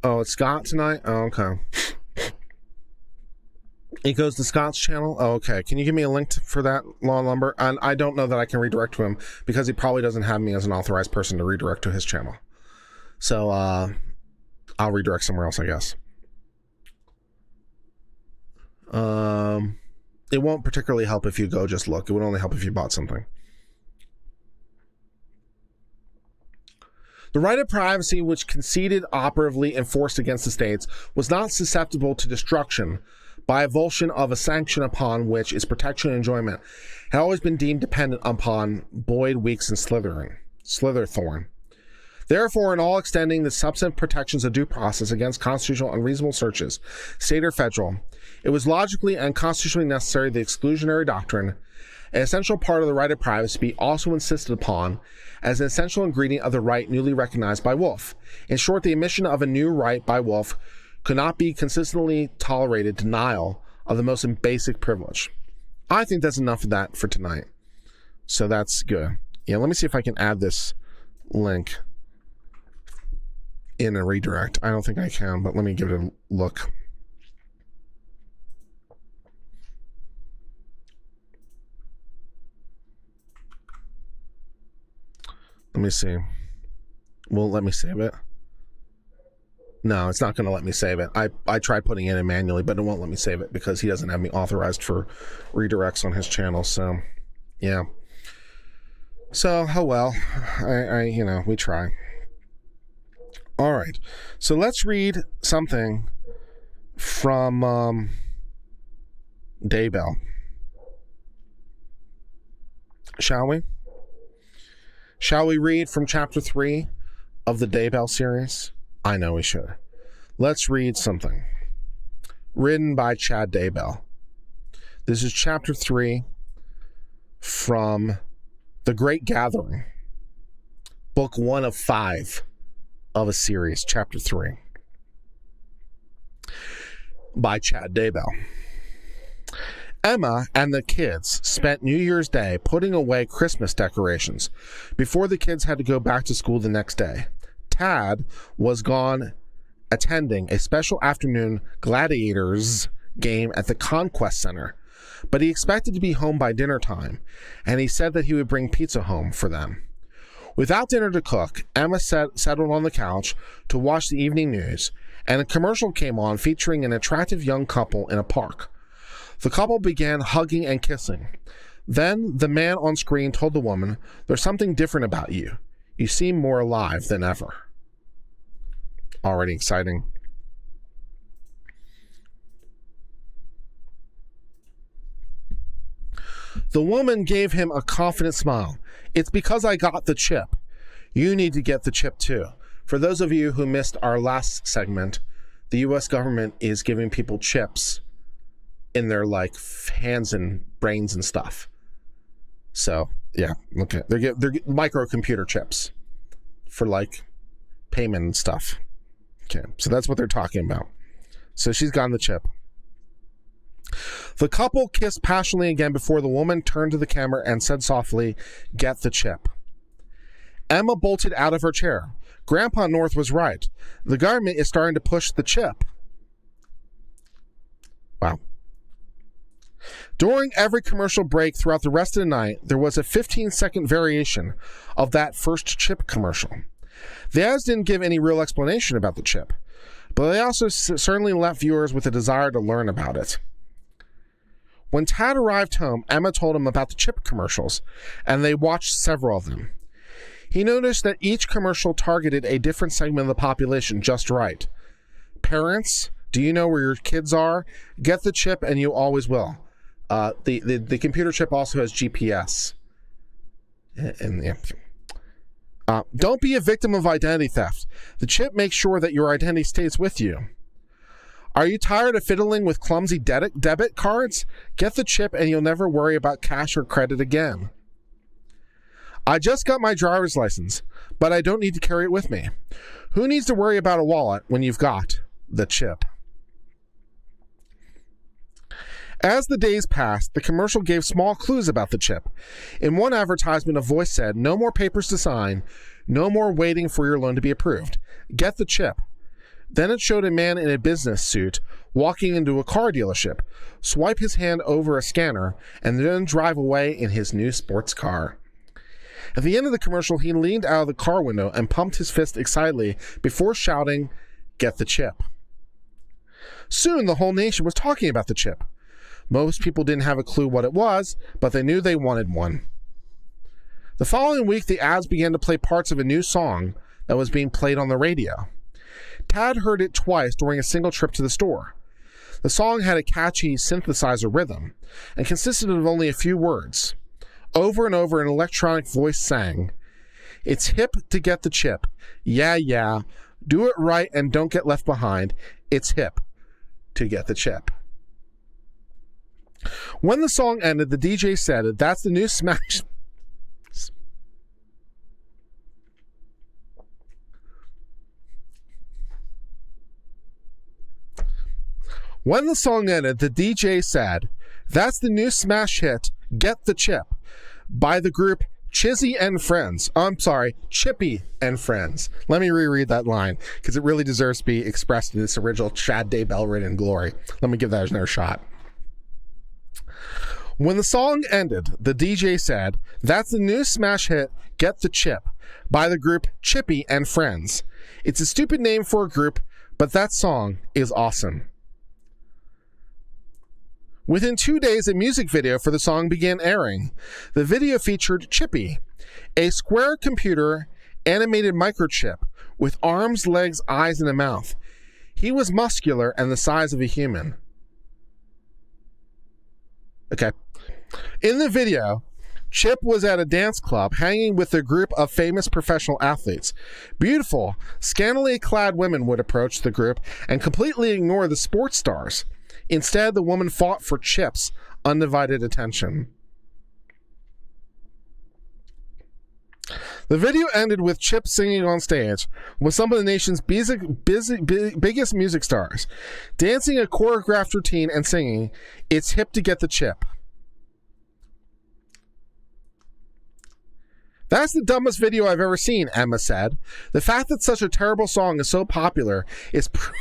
Oh, it's Scott tonight? Oh, okay. It goes to Scott's channel? Oh, okay. Can you give me a link for that, Law and Lumber? And I don't know that I can redirect to him because he probably doesn't have me as an authorized person to redirect to his channel. So, I'll redirect somewhere else, I guess. It won't particularly help if you go just look. It would only help if you bought something. The right of privacy, which conceded operatively enforced against the states, was not susceptible to destruction by a volition of a sanction upon which its protection and enjoyment had always been deemed dependent upon Boyd, Weeks, and Slitherthorne. Therefore, in all extending the substantive protections of due process against constitutional unreasonable searches, state or federal, it was logically and constitutionally necessary the exclusionary doctrine, an essential part of the right of privacy, be also insisted upon as an essential ingredient of the right newly recognized by Wolf. In short, the admission of a new right by Wolf could not be consistently tolerated denial of the most basic privilege. I think that's enough of that for tonight. So that's good. Yeah, let me see if I can add this link in a redirect. I don't think I can, but let me give it a look. Let me see. Will it let me save it? No, it's not going to let me save it. I tried putting it in manually, but it won't let me save it because he doesn't have me authorized for redirects on his channel. So, yeah. So, oh well. We try. All right. So let's read something from Daybell. Shall we? Shall we read from chapter 3 of the Daybell series? I know we should. Let's read something written by Chad Daybell. This is chapter 3 from The Great Gathering, book 1 of 5 of a series, chapter 3, by Chad Daybell. Emma and the kids spent New Year's Day putting away Christmas decorations before the kids had to go back to school the next day. Tad was gone attending a special afternoon gladiators game at the Conquest Center, but he expected to be home by dinner time, and he said that he would bring pizza home for them. Without dinner to cook, Emma settled on the couch to watch the evening news, and a commercial came on featuring an attractive young couple in a park. The couple began hugging and kissing. Then the man on screen told the woman, "There's something different about you. You seem more alive than ever." Already exciting. The woman gave him a confident smile. "It's because I got the chip. You need to get the chip too." For those of you who missed our last segment, the U.S. government is giving people chips in their hands and brains and stuff. So Yeah, okay. They're microcomputer chips for like payment and stuff. Okay, so that's what they're talking about. So she's gotten the chip. The couple kissed passionately again before the woman turned to the camera and said softly, "Get the chip." Emma bolted out of her chair. Grandpa North was right. The government is starting to push the chip. Wow. During every commercial break throughout the rest of the night, there was a 15-second variation of that first chip commercial. The ads didn't give any real explanation about the chip, but they also certainly left viewers with a desire to learn about it. When Tad arrived home, Emma told him about the chip commercials, and they watched several of them. He noticed that each commercial targeted a different segment of the population just right. Parents, do you know where your kids are? Get the chip and you always will. The computer chip also has GPS. Don't be a victim of identity theft. The chip makes sure that your identity stays with you. Are you tired of fiddling with clumsy debit cards? Get the chip and you'll never worry about cash or credit again. I just got my driver's license, but I don't need to carry it with me. Who needs to worry about a wallet when you've got the chip? As the days passed, the commercial gave small clues about the chip. In one advertisement, a voice said, "No more papers to sign, no more waiting for your loan to be approved. Get the chip." Then it showed a man in a business suit walking into a car dealership, swipe his hand over a scanner, and then drive away in his new sports car. At the end of the commercial, he leaned out of the car window and pumped his fist excitedly before shouting, "Get the chip." Soon, the whole nation was talking about the chip. Most people didn't have a clue what it was, but they knew they wanted one. The following week, the ads began to play parts of a new song that was being played on the radio. Tad heard it twice during a single trip to the store. The song had a catchy synthesizer rhythm and consisted of only a few words. Over and over, an electronic voice sang, "It's hip to get the chip. Yeah, yeah. Do it right and don't get left behind. It's hip to get the chip." When the song ended, the DJ said, "That's the new smash." When the song ended, the DJ said, "That's the new smash hit, Get the Chip," by the group Chippy and Friends. Chippy and Friends. Let me reread that line, because it really deserves to be expressed in its original Chad Daybell written glory. Let me give that another shot. When the song ended, the DJ said, "That's the new smash hit, Get the Chip," by the group Chippy and Friends. It's a stupid name for a group, but that song is awesome. Within 2 days, a music video for the song began airing. The video featured Chippy, a square computer animated microchip with arms, legs, eyes, and a mouth. He was muscular and the size of a human. Okay. In the video, Chip was at a dance club hanging with a group of famous professional athletes. Beautiful, scantily clad women would approach the group and completely ignore the sports stars. Instead, the woman fought for Chip's undivided attention. The video ended with Chip singing on stage with some of the nation's biggest music stars, dancing a choreographed routine and singing, "It's hip to get the chip." "That's the dumbest video I've ever seen," Emma said. The fact that such a terrible song is so popular is proof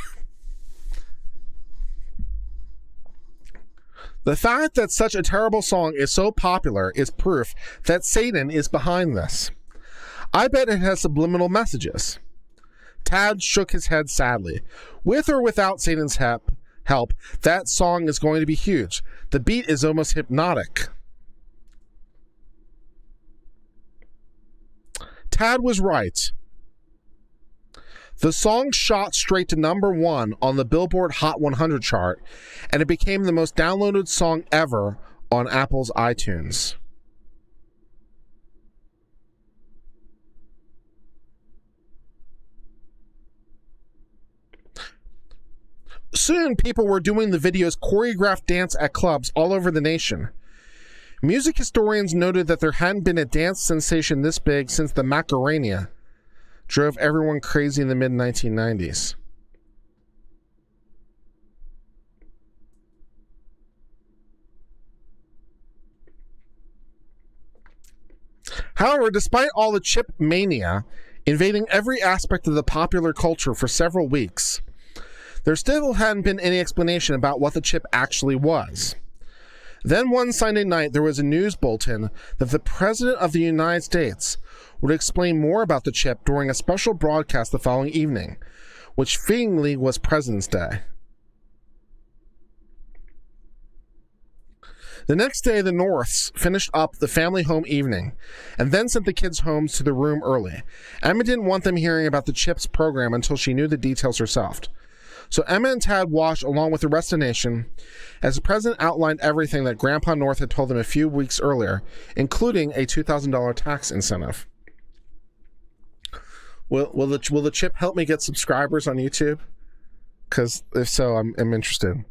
that Satan is behind this. I bet it has subliminal messages. Tad shook his head sadly. With or without Satan's help, that song is going to be huge. The beat is almost hypnotic. Tad was right. The song shot straight to #1 on the Billboard Hot 100 chart, and it became the most downloaded song ever on Apple's iTunes. Soon, people were doing the video's choreographed dance at clubs all over the nation. Music historians noted that there hadn't been a dance sensation this big since the Macarena drove everyone crazy in the mid-1990s. However, despite all the chip mania invading every aspect of the popular culture for several weeks, there still hadn't been any explanation about what the chip actually was. Then one Sunday night, there was a news bulletin that the President of the United States would explain more about the chip during a special broadcast the following evening, which fittingly was President's Day. The next day, the Norths finished up the family home evening and then sent the kids home to their room early. Emma didn't want them hearing about the CHIPS program until she knew the details herself. So Emma and Tad watched along with the rest of the nation as the president outlined everything that Grandpa North had told them a few weeks earlier, including a $2,000 tax incentive. Will the chip help me get subscribers on YouTube? Because if so, I'm interested.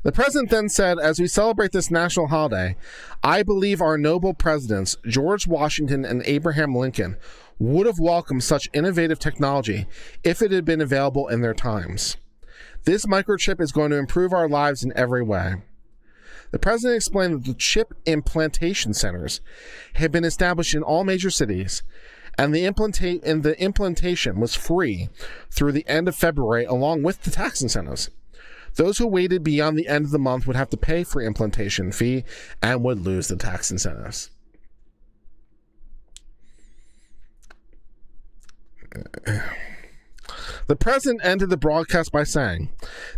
The president then said, as we celebrate this national holiday, I believe our noble presidents, George Washington and Abraham Lincoln, would have welcomed such innovative technology if it had been available in their times. This microchip is going to improve our lives in every way. The president explained that the chip implantation centers had been established in all major cities, and the implantation was free through the end of February along with the tax incentives. Those who waited beyond the end of the month would have to pay for implantation fee and would lose the tax incentives. The president ended the broadcast by saying,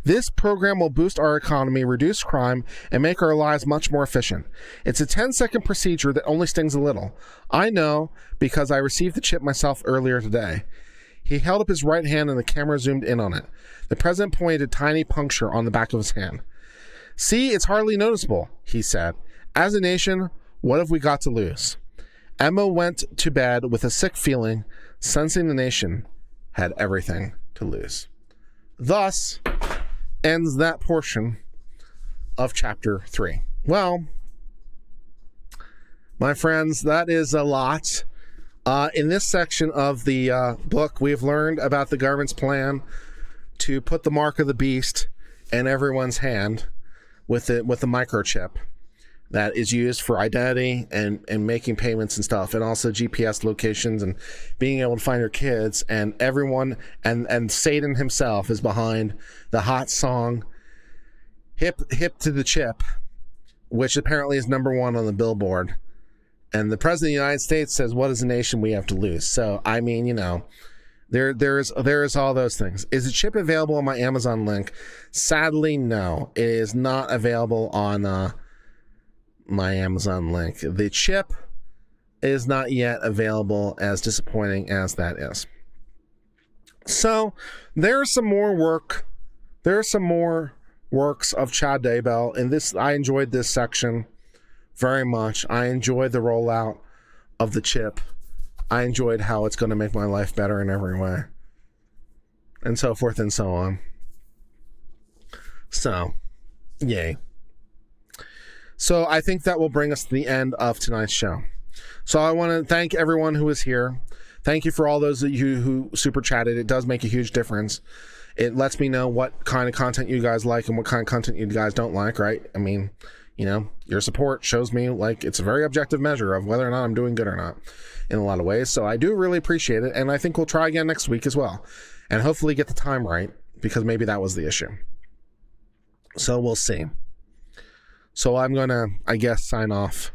"This program will boost our economy, reduce crime, and make our lives much more efficient. It's a 10-second procedure that only stings a little. I know because I received the chip myself earlier today." He held up his right hand and the camera zoomed in on it. The president pointed a tiny puncture on the back of his hand. "See, it's hardly noticeable," he said. "As a nation, what have we got to lose?" Emma went to bed with a sick feeling, sensing the nation had everything to lose. Thus ends that portion of chapter 3. Well, my friends, that is a lot. In this section of the book, we've learned about the government's plan to put the mark of the beast in everyone's hand with the microchip that is used for identity and making payments and stuff, and also GPS locations and being able to find your kids. And everyone and Satan himself is behind the hot song "Hip Hip to the Chip," which apparently is #1 on the Billboard. And the president of the United States says, "What is a nation we have to lose?" So, I mean, you know, there is all those things. Is the chip available on my Amazon link? Sadly, no. It is not available on my Amazon link. The chip is not yet available, as disappointing as that is. So, there's some more work. There are some more works of Chad Daybell. And this, I enjoyed this section very much. I enjoyed the rollout of the chip. I enjoyed how it's going to make my life better in every way, and so forth and so on. So, yay. So I think that will bring us to the end of tonight's show. So I want to thank everyone who is here. Thank you for all those of you who super chatted. It does make a huge difference. It lets me know what kind of content you guys like and what kind of content you guys don't like, right? I mean, you know, your support shows me like it's a very objective measure of whether or not I'm doing good or not in a lot of ways. So I do really appreciate it. And I think we'll try again next week as well. And hopefully get the time right, because maybe that was the issue. So we'll see. So I'm going to, I guess, sign off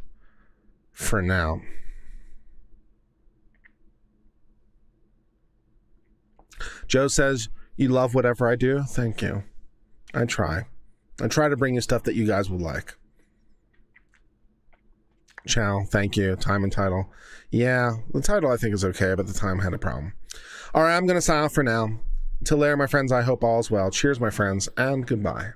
for now. Joe says, "You love whatever I do." Thank you. I try to bring you stuff that you guys would like. Chow, thank you. Time and title. Yeah, the title I think is okay, but the time had a problem. All right, I'm going to sign off for now. Until there, my friends, I hope all is well. Cheers, my friends, and goodbye.